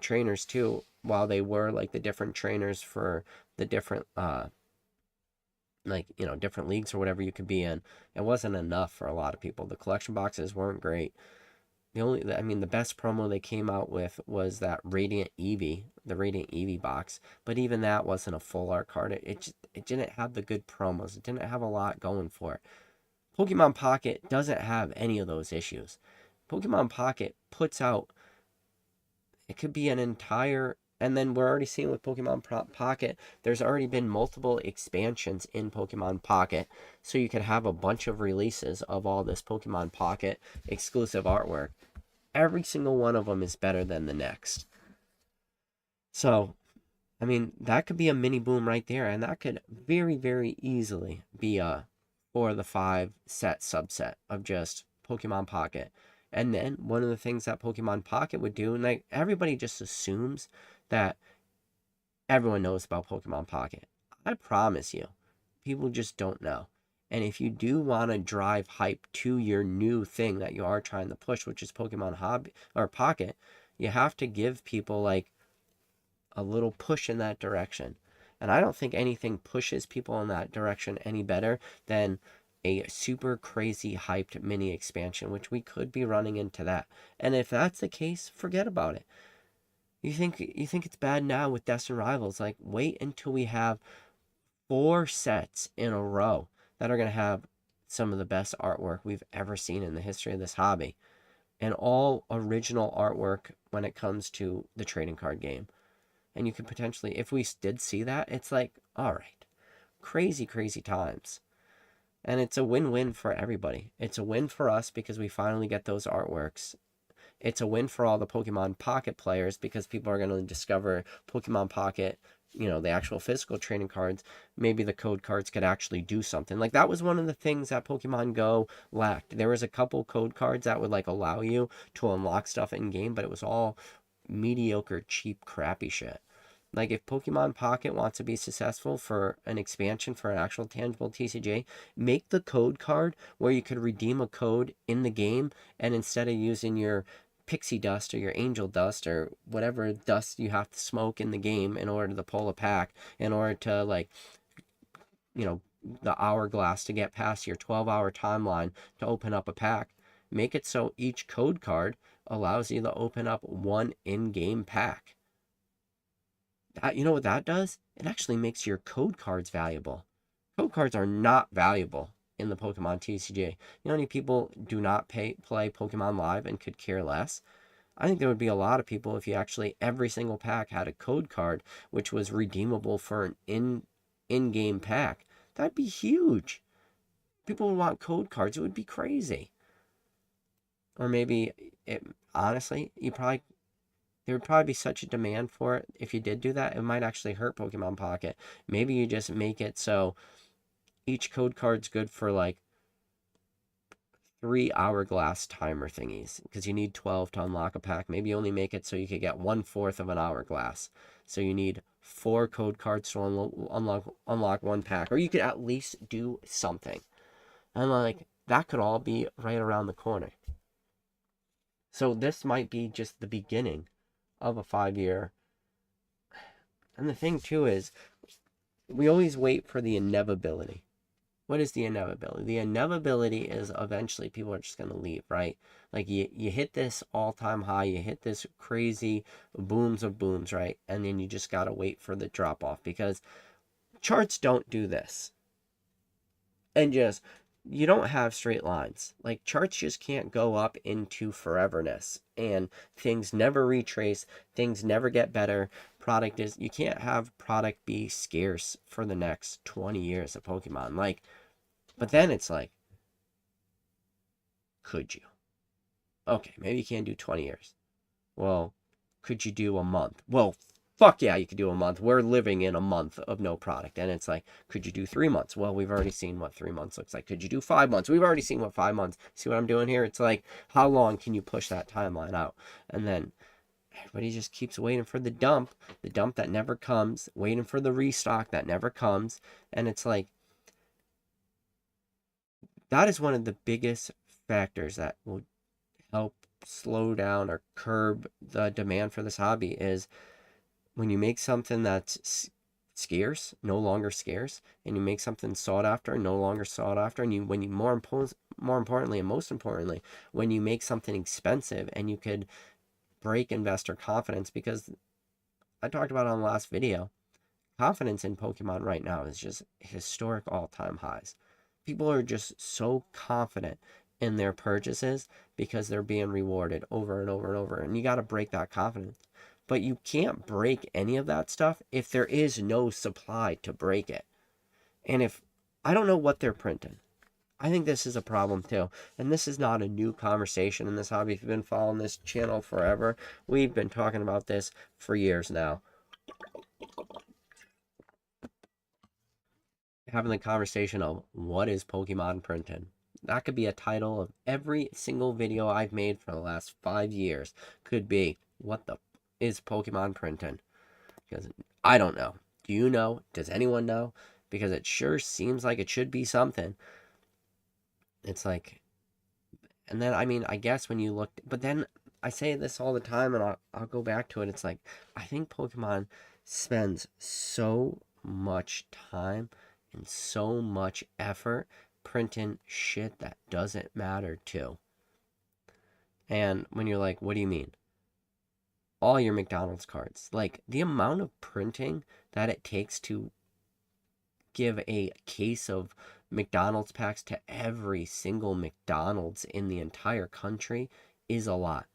trainers too, while they were like the different trainers for the different different leagues or whatever you could be in, it wasn't enough for a lot of people. The collection boxes weren't great. The best promo they came out with was that Radiant Eevee, the Radiant Eevee box, but even that wasn't a full art card. It didn't have the good promos. It didn't have a lot going for it. Pokemon Pocket doesn't have any of those issues. Pokemon Pocket puts out, it could be an entire, and then we're already seeing with Pokemon Pocket, there's already been multiple expansions in Pokemon Pocket, so you could have a bunch of releases of all this Pokemon Pocket exclusive artwork. Every single one of them is better than the next. So, that could be a mini boom right there, and that could very, very easily be a 4 of the 5 set subset of just Pokemon Pocket. And then one of the things that Pokemon Pocket would do, and like everybody just assumes that everyone knows about Pokemon Pocket. I promise you, people just don't know. And if you do want to drive hype to your new thing that you are trying to push, which is Pokemon Hobby or Pocket, you have to give people like a little push in that direction. And I don't think anything pushes people in that direction any better than a super crazy hyped mini expansion, which we could be running into that. And if that's the case, forget about it. You think it's bad now with Destined Rivals? Like, wait until we have 4 sets in a row that are going to have some of the best artwork we've ever seen in the history of this hobby. And all original artwork when it comes to the trading card game. And you could potentially, if we did see that, it's like, all right, crazy, crazy times. And it's a win-win for everybody. It's a win for us because we finally get those artworks. It's a win for all the Pokemon Pocket players because people are going to discover Pokemon Pocket, the actual physical trading cards. Maybe the code cards could actually do something. Like that was one of the things that Pokemon Go lacked. There was a couple code cards that would like allow you to unlock stuff in game, but it was all mediocre, cheap, crappy shit. Like if Pokemon Pocket wants to be successful for an expansion for an actual tangible TCG, make the code card where you could redeem a code in the game, and instead of using your pixie dust or your angel dust or whatever dust you have to smoke in the game in order to pull a pack, in order to like, you know, the hourglass to get past your 12-hour timeline to open up a pack, make it so each code card allows you to open up one in-game pack. That, you know what that does? It actually makes your code cards valuable. Code cards are not valuable in the Pokemon TCG. You know how many people do not play Pokemon Live and could care less? I think there would be a lot of people if you actually every single pack had a code card which was redeemable for an in-game pack. That'd be huge. People would want code cards. It would be crazy. Or maybe it honestly, there would probably be such a demand for it. If you did do that, it might actually hurt Pokemon Pocket. Maybe you just make it so each code card's good for like 3 hourglass timer thingies, because you need 12 to unlock a pack. Maybe you only make it so you could get 1/4 of an hourglass. So you need 4 code cards to unlock one pack. Or you could at least do something. And like that could all be right around the corner. So this might be just the beginning of a 5 year. And the thing too is, we always wait for the inevitability. What is the inevitability? The inevitability is eventually people are just going to leave, right? Like you hit this all-time high, you hit this crazy booms of booms, right? And then you just got to wait for the drop off, because charts don't do this. And just, you don't have straight lines. Like charts just can't go up into foreverness, and things never retrace, things never get better. You can't have product be scarce for the next 20 years of Pokemon. Like, but then it's like, could you? Okay, maybe you can't do 20 years. Well, could you do a month? Well, fuck yeah, you could do a month. We're living in a month of no product. And it's like, could you do 3 months? Well, we've already seen what 3 months looks like. Could you do 5 months? We've already seen what 5 months. See what I'm doing here? It's like, how long can you push that timeline out? And then everybody just keeps waiting for the dump that never comes, waiting for the restock that never comes. And it's like, that is one of the biggest factors that will help slow down or curb the demand for this hobby, is when you make something that's scarce, no longer scarce, and you make something sought after, no longer sought after, and more importantly, and most importantly, when you make something expensive and you could break investor confidence, because I talked about it on the last video, confidence in Pokemon right now is just historic all-time highs. People are just so confident in their purchases because they're being rewarded over and over and over. And you got to break that confidence. But you can't break any of that stuff if there is no supply to break it. And if I don't know what they're printing. I think this is a problem too. And this is not a new conversation in this hobby. If you've been following this channel forever, we've been talking about this for years now. Having the conversation of what is Pokemon printing. That could be a title of every single video I've made for the last 5 years. Could be, what the is Pokemon printing? Because I don't know. Do you know? Does anyone know? Because it sure seems like it should be something. It's like, and then, I mean, I guess when you look, but then I say this all the time, and I'll go back to it. It's like, I think Pokemon spends so much time and so much effort printing shit that doesn't matter too. And when you're like, what do you mean? All your McDonald's cards. Like, the amount of printing that it takes to give a case of McDonald's packs to every single McDonald's in the entire country is a lot.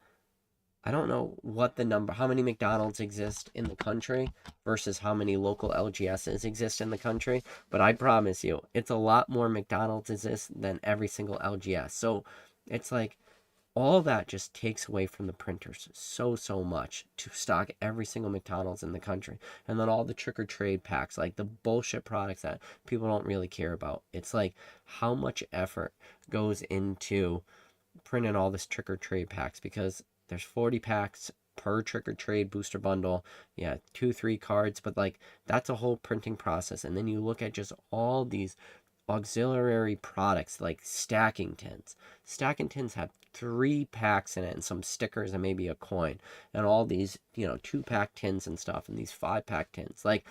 I don't know what the number, how many McDonald's exist in the country versus how many local LGSs exist in the country, but I promise you, it's a lot more McDonald's exist than every single LGS. So it's like, all that just takes away from the printers so much to stock every single McDonald's in the country. And then all the trick or trade packs, like the bullshit products that people don't really care about. It's like, how much effort goes into printing all this trick or trade packs, because there's 40 packs per trick or trade booster bundle. Yeah, 2-3 cards, but like that's a whole printing process. And then you look at just all these auxiliary products like stacking tins. Stacking tins have 3 packs in it and some stickers and maybe a coin, and all these 2-pack tins and stuff, and these 5-pack tins. Like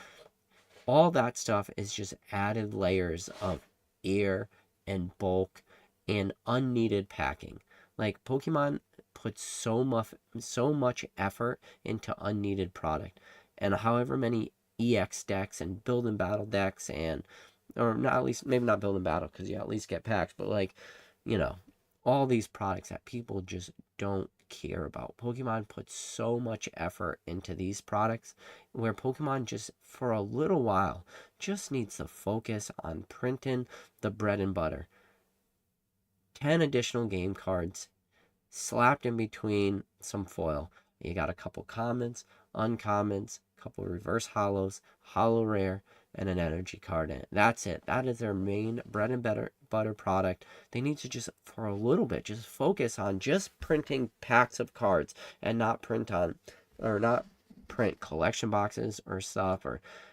all that stuff is just added layers of air and bulk and unneeded packing. Like Pokemon puts so much effort into unneeded product, and however many EX decks and build and battle decks, and or not, at least maybe not build and battle because you at least get packs, but like you know all these products that people just don't care about. Pokemon puts so much effort into these products where Pokemon just for a little while just needs to focus on printing the bread and butter. 10 additional game cards slapped in between some foil. You got a couple commons, uncommons, a couple reverse hollows, hollow rare, and an energy card in it. That's it. That is their main bread and butter product. They need to just, for a little bit, just focus on just printing packs of cards and not print collection boxes or stuff,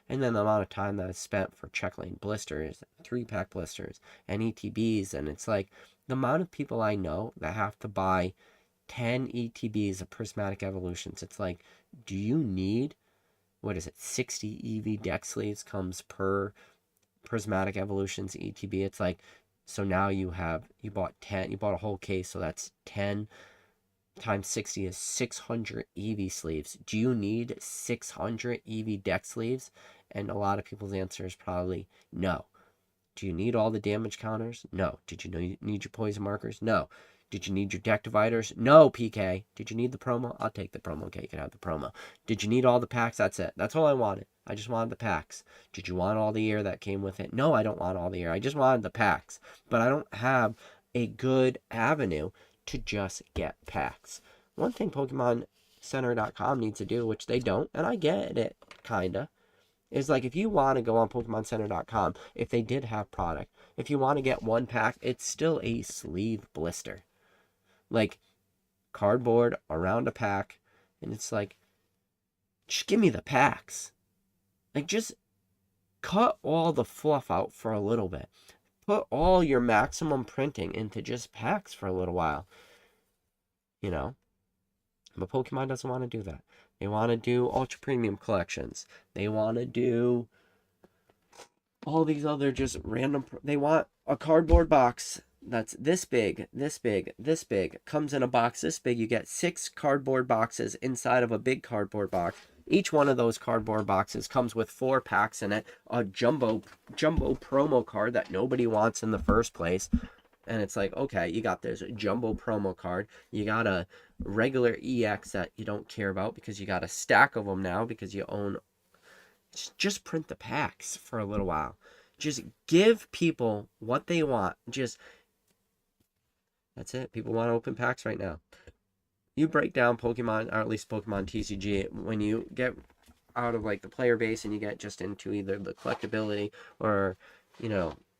and then the amount of time that is spent for check lane blisters, 3-pack blisters, and ETBs. And it's like the amount of people I know that have to buy 10 ETBs of prismatic evolutions. It's like, do you need, what is it, 60 EV deck sleeves comes per prismatic evolutions ETB? It's like, so now you bought a whole case, so that's 10 times 60 is 600 EV sleeves. Do you need 600 EV deck sleeves? And a lot of people's answer is probably no. Do you need all the damage counters? No. Did you need your poison markers? No. Did you need your deck dividers? No, PK. Did you need the promo? I'll take the promo. Okay, you can have the promo. Did you need all the packs? That's it. That's all I wanted. I just wanted the packs. Did you want all the air that came with it? No, I don't want all the air. I just wanted the packs. But I don't have a good avenue to just get packs. One thing PokemonCenter.com needs to do, which they don't, and I get it, kinda, is like if you want to go on PokemonCenter.com, if they did have product, if you want to get one pack, it's still a sleeve blister. Like cardboard around a pack, and it's like, just give me the packs. Like just cut all the fluff out for a little bit. Put all your maximum printing into just packs for a little while. But Pokemon doesn't want to do that. They want to do ultra premium collections. They want to do all these other just random. They want a cardboard box that's this big, this big, this big. Comes in a box this big. You get 6 cardboard boxes inside of a big cardboard box. Each one of those cardboard boxes comes with 4 packs in it. A jumbo promo card that nobody wants in the first place. And it's like, okay, you got this jumbo promo card. You got a regular EX that you don't care about because you got a stack of them now because you own. Just print the packs for a little while. Just give people what they want. That's it. People want to open packs right now. You break down Pokemon, or at least Pokemon TCG, when you get out of like the player base and you get just into either the collectability or,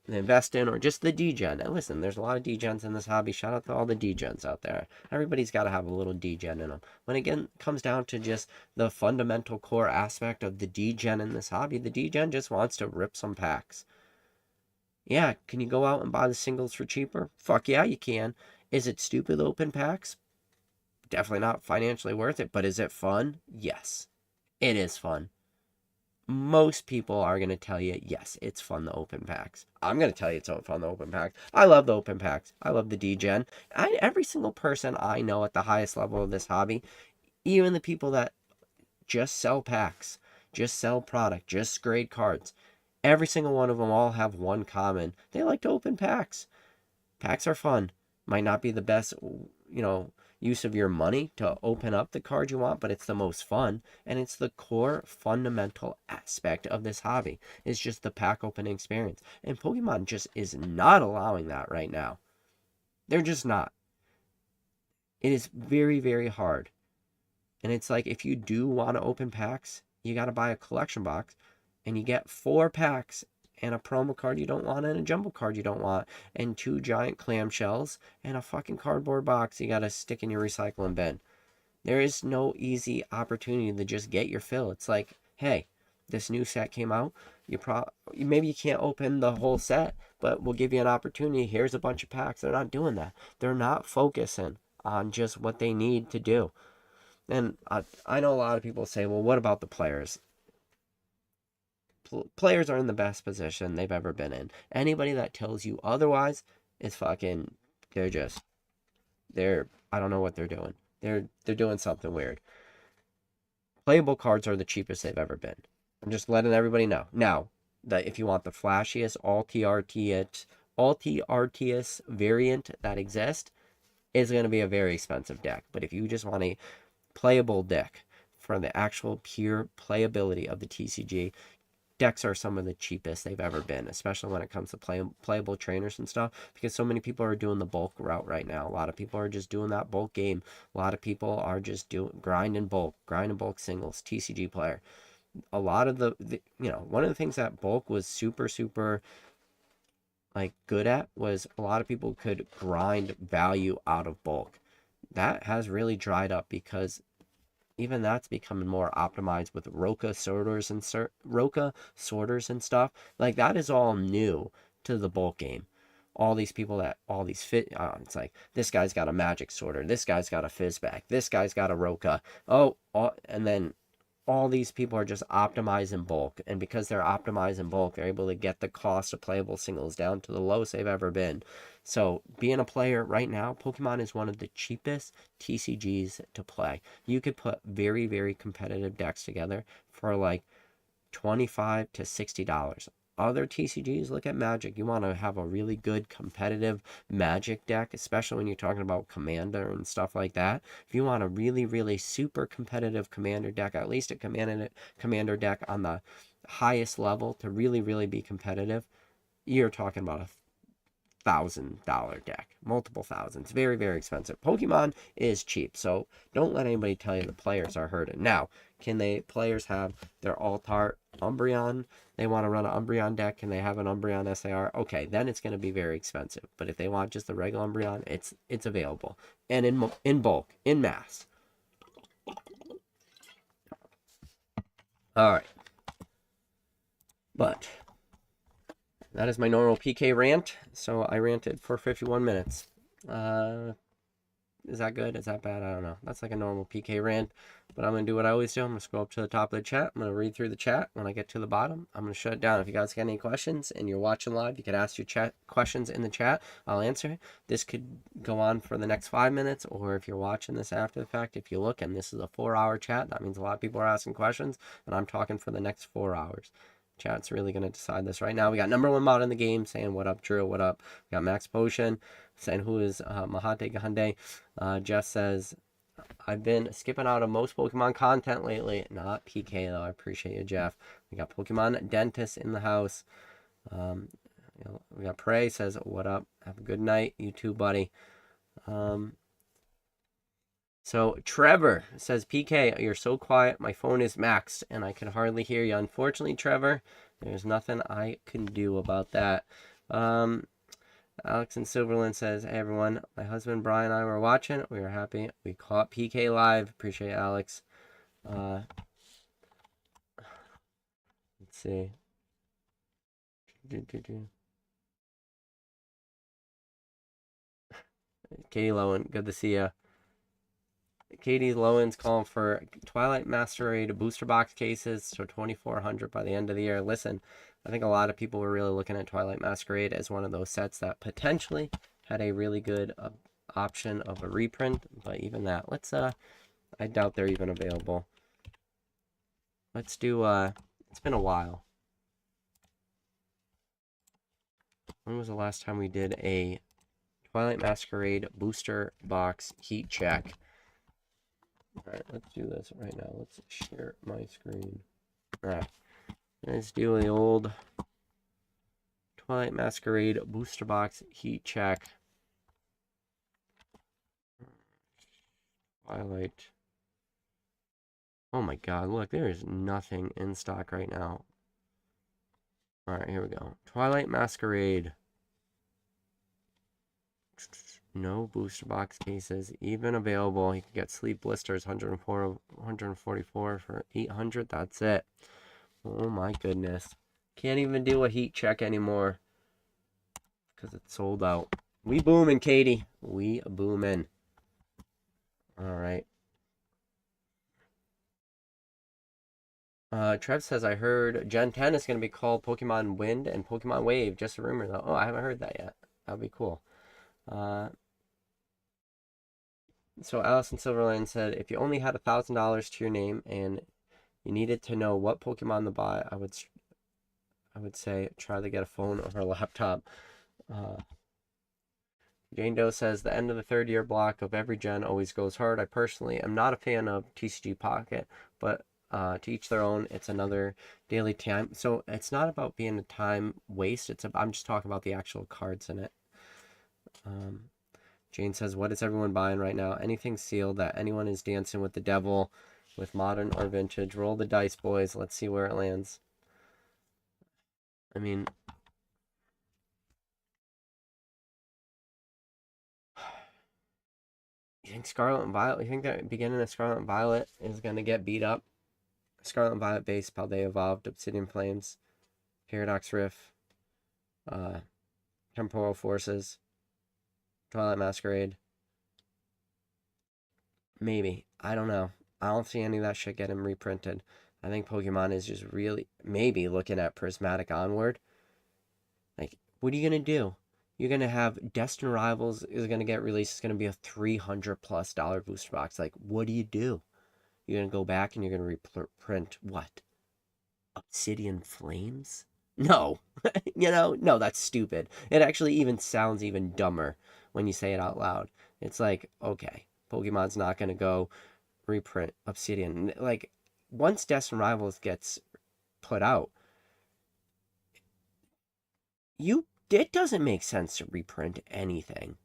invest in, or just the degen. And listen, there's a lot of degens in this hobby. Shout out to all the degens out there. Everybody's got to have a little degen in them. When again comes down to just the fundamental core aspect of the degen in this hobby, the degen just wants to rip some packs. Yeah, can you go out and buy the singles for cheaper? Fuck yeah, you can. Is it stupid to open packs? Definitely not financially worth it, but is it fun? Yes, it is fun. Most people are going to tell you, yes, it's fun to open packs. I'm going to tell you it's fun to open packs. I love the open packs. I love the degen. Every single person I know at the highest level of this hobby, even the people that just sell packs, just sell product, just grade cards, every single one of them all have one common. They like to open packs. Packs are fun. Might not be the best, use of your money to open up the card you want, but it's the most fun, and it's the core fundamental aspect of this hobby. It's just the pack opening experience, and Pokemon just is not allowing that right now. They're just not. It is very, very hard, and it's like if you do want to open packs, you got to buy a collection box, and you get 4 packs and a promo card you don't want, and a jumbo card you don't want, and 2 giant clamshells, and a fucking cardboard box you gotta stick in your recycling bin. There is no easy opportunity to just get your fill. It's like, hey, this new set came out. Maybe you can't open the whole set, but we'll give you an opportunity. Here's a bunch of packs. They're not doing that. They're not focusing on just what they need to do. And I know a lot of people say, well, what about the players? Players are in the best position they've ever been in. Anybody that tells you otherwise is fucking, they're just, I don't know what they're doing. They're doing something weird. Playable cards are the cheapest they've ever been. I'm just letting everybody know. Now, that if you want the flashiest all-TRTS variant that exists, is going to be a very expensive deck. But if you just want a playable deck for the actual pure playability of the TCG, decks are some of the cheapest they've ever been, especially when it comes to playable trainers and stuff, because so many people are doing the bulk route right now. A lot of people are just doing that bulk game. A lot of people are just doing grind and bulk singles, TCG player. A lot of one of the things that bulk was super like good at was a lot of people could grind value out of bulk. That has really dried up because even that's becoming more optimized with Roka sorters and stuff. Like that is all new to the bulk game. All these people that all these it's like this guy's got a magic sorter, this guy's got a fizzback, this guy's got a Roka. And then all these people are just optimizing bulk, and because they're optimizing bulk, they're able to get the cost of playable singles down to the lowest they've ever been. So being a player right now, Pokemon is one of the cheapest TCGs to play. You could put very, very competitive decks together for like $25 to $60. Other TCGs, look at Magic. You want to have a really good competitive Magic deck, especially when you're talking about Commander and stuff like that. If you want a really, really super competitive Commander deck, at least a Commander deck on the highest level to really, really be competitive, you're talking about a $1,000 deck, multiple thousands, very, very expensive. Pokemon is cheap, so don't let anybody tell you the players are hurting. Now, can players have their Altart Umbreon? They want to run an Umbreon deck. Can they have an Umbreon SAR? Okay, then it's going to be very expensive. But if they want just the regular Umbreon, it's available and in bulk, in mass. All right, but that is my normal PK rant. So I ranted for 51 minutes. Is that good? Is that bad? I don't know. That's like a normal PK rant. But I'm going to do what I always do. I'm going to scroll up to the top of the chat. I'm going to read through the chat. When I get to the bottom, I'm going to shut it down. If you guys got any questions and you're watching live, you could ask your chat questions in the chat. I'll answer. This could go on for the next 5 minutes, or if you're watching this after the fact, if you look and this is a 4-hour chat, that means a lot of people are asking questions, and I'm talking for the next 4 hours. Chat's really going to decide this right now. We got number 1 mod in the game saying, what up, Drew? What up? We got Max Potion saying, who is Mahate Gahande? Jeff says, I've been skipping out of most Pokemon content lately. Not PK, though. I appreciate you, Jeff. We got Pokemon Dentist in the house. We got Prey says, what up? Have a good night. You too, buddy. So Trevor says, PK, you're so quiet. My phone is maxed, and I can hardly hear you. Unfortunately, Trevor, there's nothing I can do about that. Alex in Silverland says, hey, everyone. My husband, Brian, and I were watching. We were happy. We caught PK live. Appreciate it, Alex. Let's see. Katie Lowen, good to see you. Katie Lowen's calling for Twilight Masquerade booster box cases, so 2,400 by the end of the year. Listen, I think a lot of people were really looking at Twilight Masquerade as one of those sets that potentially had a really good option of a reprint, but even that, I doubt they're even available. Let's do, it's been a while. When was the last time we did a Twilight Masquerade booster box heat check? Alright, let's do this right now. Let's share my screen. Alright, let's do the old Twilight Masquerade booster box heat check. Twilight. Oh my god, look, there is nothing in stock right now. Alright, here we go. Twilight Masquerade. No booster box cases even available. You can get Sleep Blisters 144 for 800. That's it. Oh my goodness. Can't even do a heat check anymore because it's sold out. We booming, Katie. We booming. All right. Trev says, I heard Gen 10 is going to be called Pokemon Wind and Pokemon Wave. Just a rumor, though. Oh, I haven't heard that yet. That would be cool. So Alice in Silverland said, if you only had $1,000 to your name and you needed to know what Pokemon to buy, I would say try to get a phone or a laptop. Jane Doe says, the end of the third year block of every gen always goes hard. I personally am not a fan of TCG Pocket, but to each their own. It's another daily time. So it's not about being a time waste. I'm just talking about the actual cards in it. Jane says, what is everyone buying right now? Anything sealed that anyone is dancing with the devil with modern or vintage. Roll the dice, boys. Let's see where it lands. I mean, you think Scarlet and Violet, you think that beginning of Scarlet and Violet is going to get beat up? Scarlet and Violet base, Paldea Evolved, Obsidian Flames, Paradox Rift, Temporal Forces, Twilight Masquerade. Maybe. I don't know. I don't see any of that shit getting reprinted. I think Pokemon is just really, maybe looking at Prismatic onward. Like, what are you going to do? You're going to have Destined Rivals is going to get released. It's going to be a $300+ booster box. Like, what do? You're going to go back and you're going to reprint what? Obsidian Flames? No. No, that's stupid. It actually even sounds even dumber when you say it out loud. It's like, okay, Pokemon's not going to go reprint Obsidian. Like, once Destined Rivals gets put out, it doesn't make sense to reprint anything.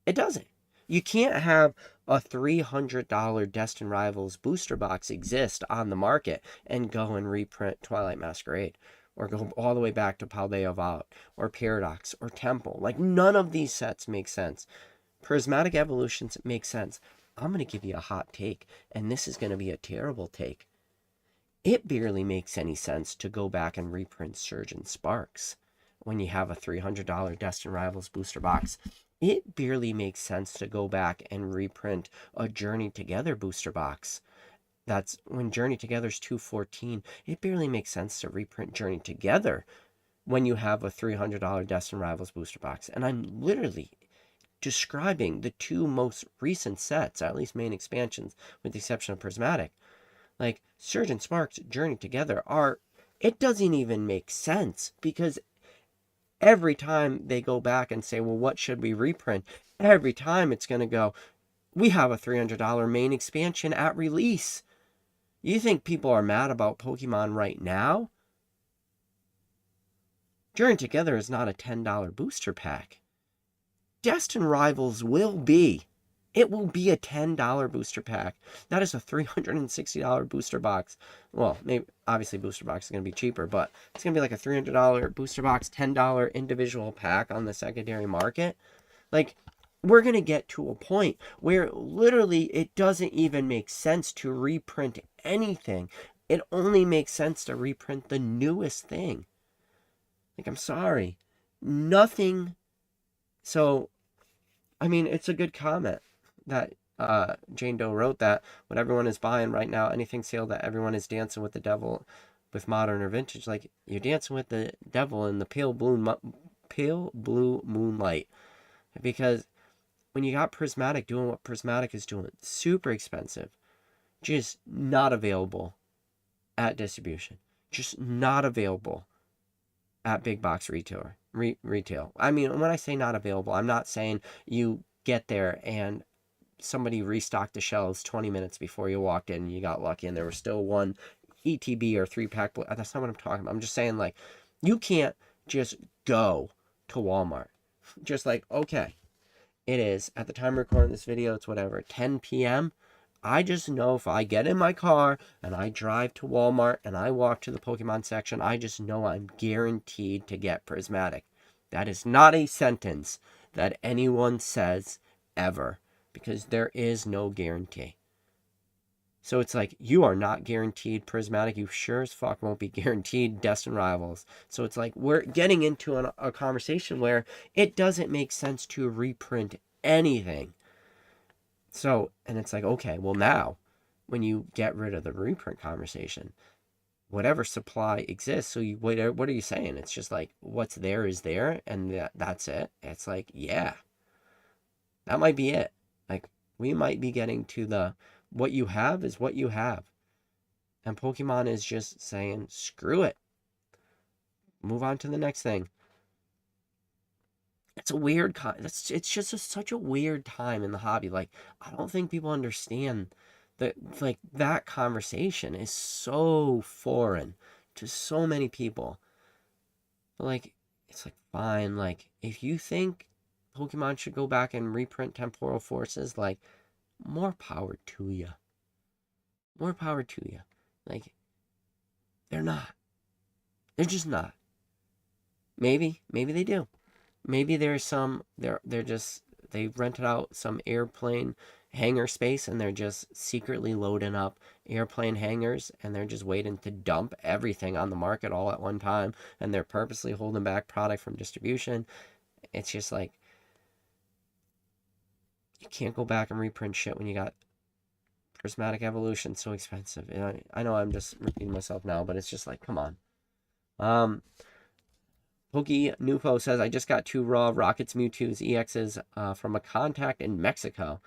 It doesn't. You can't have a $300 Destined Rivals booster box exist on the market and go and reprint Twilight Masquerade or go all the way back to Paldea Evolved or Paradox or Temple. Like, none of these sets make sense. Prismatic Evolutions make sense. I'm going to give you a hot take, and this is going to be a terrible take. It barely makes any sense to go back and reprint Surge and Sparks when you have a $300 Destined Rivals booster box. It barely makes sense to go back and reprint a Journey Together booster box. That's when Journey Together is $214. It barely makes sense to reprint Journey Together when you have a $300 Destined Rivals booster box. And I'm literally describing the two most recent sets, at least main expansions, with the exception of Prismatic. Like, Surge and Sparks, Journey Together it doesn't even make sense because every time they go back and say, well, what should we reprint? Every time it's going to go, we have a $300 main expansion at release. You think people are mad about Pokemon right now? Journey Together is not a $10 booster pack. Destined Rivals will be. It will be a $10 booster pack. That is a $360 booster box. Well, maybe obviously booster box is going to be cheaper, but it's going to be like a $300 booster box, $10 individual pack on the secondary market. Like, we're going to get to a point where literally it doesn't even make sense to reprint anything. It only makes sense to reprint the newest thing. Like, I'm sorry. Nothing. So, I mean, it's a good comment that Jane Doe wrote that what everyone is buying right now, anything sealed that everyone is dancing with the devil with modern or vintage. Like, you're dancing with the devil in the pale blue moonlight. Because when you got Prismatic doing what Prismatic is doing, super expensive, just not available at distribution, just not available at big box retail. I mean, when I say not available, I'm not saying you get there and somebody restocked the shelves 20 minutes before you walked in and you got lucky and there was still one ETB or 3-pack. That's not what I'm talking about. I'm just saying, like, you can't just go to Walmart. Just like, okay, it is, at the time of recording this video, it's whatever, 10 p.m. I just know if I get in my car and I drive to Walmart and I walk to the Pokemon section, I just know I'm guaranteed to get Prismatic. That is not a sentence. that anyone says ever, because there is no guarantee. So it's like, you are not guaranteed Prismatic. You sure as fuck won't be guaranteed Destined Rivals. So it's like, we're getting into a conversation where it doesn't make sense to reprint anything. So, and it's like, okay, well now, when you get rid of the reprint conversation, whatever supply exists, so you, what are you saying? It's just like, what's there is there, and that's it. It's like, yeah, that might be it. Like, we might be getting to the, what you have is what you have. And Pokemon is just saying, screw it. Move on to the next thing. It's a weird, it's just such a weird time in the hobby. Like, I don't think people understand that, like, that conversation is so foreign to so many people. But, like, it's like, fine. Like, if you think Pokemon should go back and reprint Temporal Forces, like, more power to you. More power to you. Like, they're not. They're just not. Maybe they do. Maybe there's some, they're just, they rented out some airplane hangar space and they're just secretly loading up airplane hangars and they're just waiting to dump everything on the market all at one time, and they're purposely holding back product from distribution. It's just like, you can't go back and reprint shit when you got Prismatic Evolution so expensive. And I know I'm just repeating myself now, but it's just like, come on. Pokey Nufo says, I just got 2 raw Rockets Mewtwo's EXs from a contact in Mexico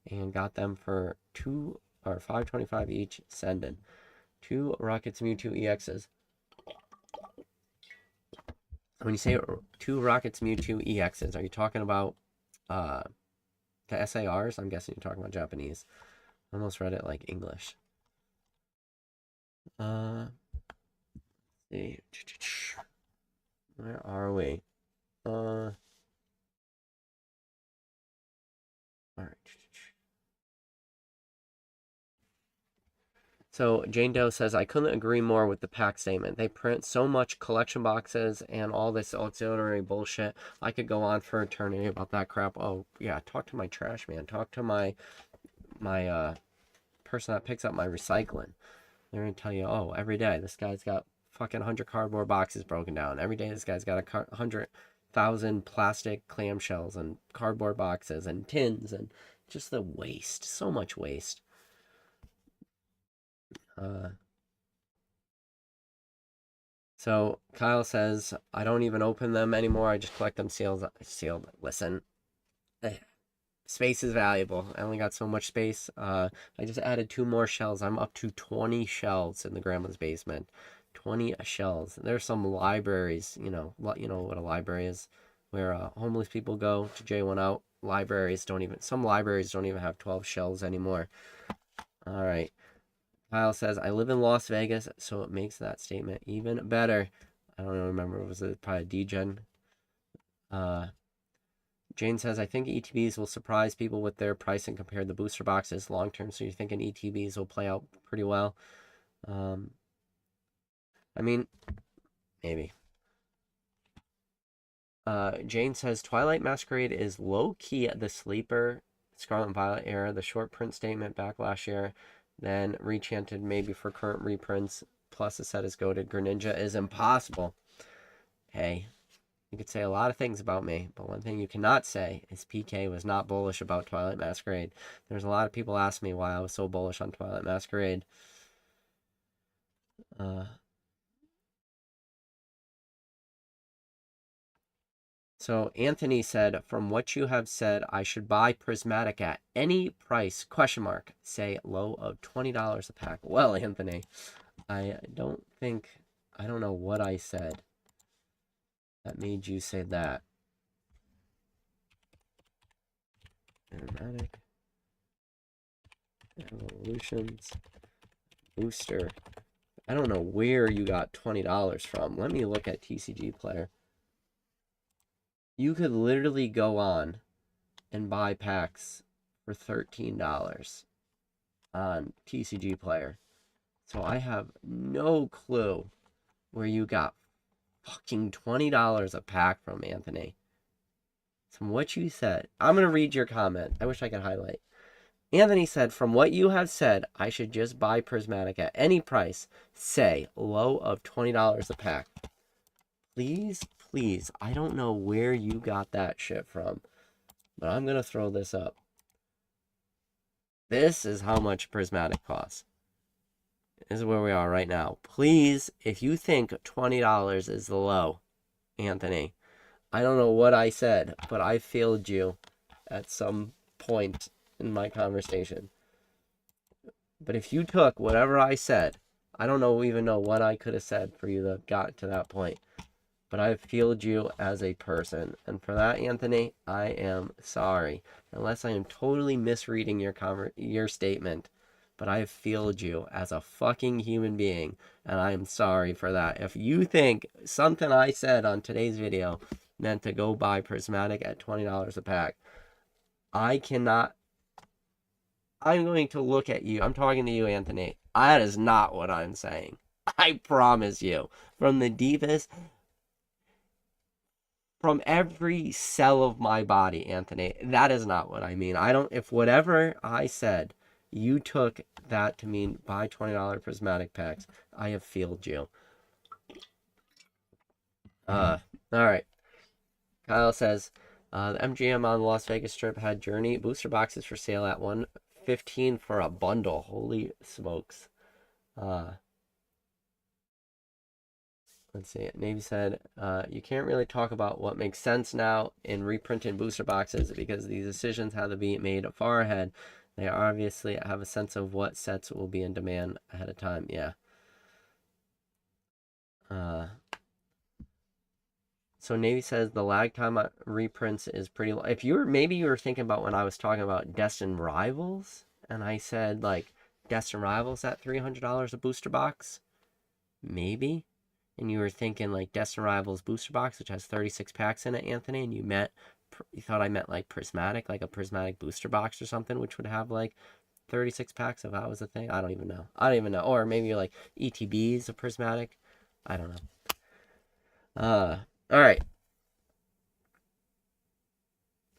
and got them for $5.25 each. Sending 2 Rockets Mewtwo EXs. When you say 2 Rockets Mewtwo EXs, are you talking about the SARs? I'm guessing you're talking about Japanese. I almost read it like English. Let's see. Where are we? All right. So Jane Doe says, I couldn't agree more with the pack statement. They print so much collection boxes and all this auxiliary bullshit. I could go on for eternity about that crap. Oh yeah, talk to my trash man. Talk to my person that picks up my recycling. They're gonna tell you, oh, every day this guy's got fucking 100 cardboard boxes broken down. Every day this guy's got 100,000 plastic clamshells and cardboard boxes and tins, and just the waste. So much waste. So Kyle says, I don't even open them anymore. I just collect them sealed. Listen, space is valuable. I only got so much space. I just added 2 more shells. I'm up to 20 shells in the grandma's basement. 20 shells. There's some libraries, you know what a library is, where homeless people go to J1 out. Some libraries don't even have 12 shells anymore. All right. Kyle says, I live in Las Vegas, so it makes that statement even better. I don't remember. Was it probably D-Gen? Jane says, I think ETBs will surprise people with their pricing compared to booster boxes long term, so you're thinking ETBs will play out pretty well. I mean, maybe. Jane says, Twilight Masquerade is low-key the sleeper Scarlet and Violet era. The short print statement back last year, then rechanted maybe for current reprints, plus the set is goated. Greninja is impossible. Hey, you could say a lot of things about me, but one thing you cannot say is PK was not bullish about Twilight Masquerade. There's a lot of people ask me why I was so bullish on Twilight Masquerade. So Anthony said, from what you have said, I should buy Prismatic at any price, ? Say low of $20 a pack. Well, Anthony, I don't know what I said that made you say that. Prismatic Evolutions Booster. I don't know where you got $20 from. Let me look at TCG Player. You could literally go on and buy packs for $13 on TCG Player. So I have no clue where you got fucking $20 a pack from, Anthony. From what you said, I'm going to read your comment. I wish I could highlight. Anthony said, from what you have said, I should just buy Prismatic at any price, say low of $20 a pack. Please, please, I don't know where you got that shit from, but I'm going to throw this up. This is how much Prismatic costs. This is where we are right now. Please, if you think $20 is the low, Anthony, I don't know what I said, but I failed you at some point in my conversation. But if you took whatever I said, I don't even know what I could have said for you to have got to that point. But I've failed you as a person. And for that, Anthony, I am sorry. Unless I am totally misreading your statement. But I have failed you as a fucking human being. And I am sorry for that. If you think something I said on today's video meant to go buy Prismatic at $20 a pack, I cannot. I'm going to look at you. I'm talking to you, Anthony. That is not what I'm saying. I promise you. From the deepest, from every cell of my body, Anthony, that is not what I mean. If whatever I said, you took that to mean buy $20 Prismatic packs, I have failed you. All right. Kyle says, the MGM on the Las Vegas Strip had Journey booster boxes for sale at $115 for a bundle. Holy smokes. Let's see. Navy said, you can't really talk about what makes sense now in reprinting booster boxes because these decisions have to be made far ahead. They obviously have a sense of what sets will be in demand ahead of time. Yeah. So Navy says the lag time on reprints is pretty low. Maybe you were thinking about when I was talking about Destined Rivals, and I said like Destined Rivals at $300 a booster box, maybe, and you were thinking like Destined Rivals booster box, which has 36 packs in it, Anthony, and you thought I meant like Prismatic, like a Prismatic booster box or something, which would have like 36 packs if that was a thing. I don't even know. Or maybe you're like ETB's a Prismatic. I don't know. All right.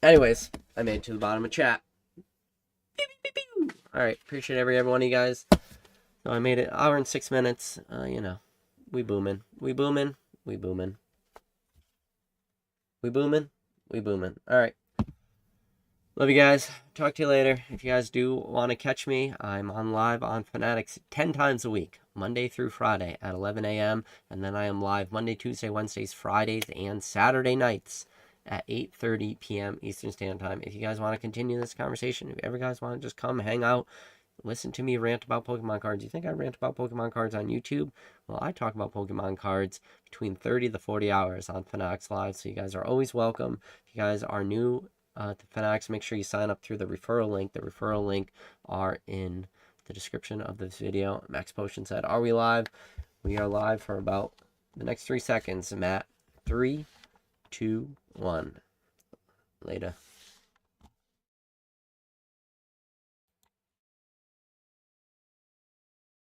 Anyways, I made it to the bottom of chat. All right, appreciate every one of you guys. So I made it 1 hour and 6 minutes. We booming. All right. Love you guys. Talk to you later. If you guys do want to catch me, I'm on live on Fanatics 10 times a week, Monday through Friday at 11 a.m. And then I am live Monday, Tuesday, Wednesdays, Fridays, and Saturday nights at 8:30 p.m. Eastern Standard Time. If you guys want to continue this conversation, if you ever guys want to just come hang out, listen to me rant about Pokemon cards. You think I rant about Pokemon cards on YouTube? Well, I talk about Pokemon cards between 30 to 40 hours on Fanatics Live, so you guys are always welcome. If you guys are new to Fanatics, make sure you sign up through the referral link. The referral link are in the description of this video. Max Potion said, are we live? We are live for about the next 3 seconds, Matt. 3, 2, 1. Later.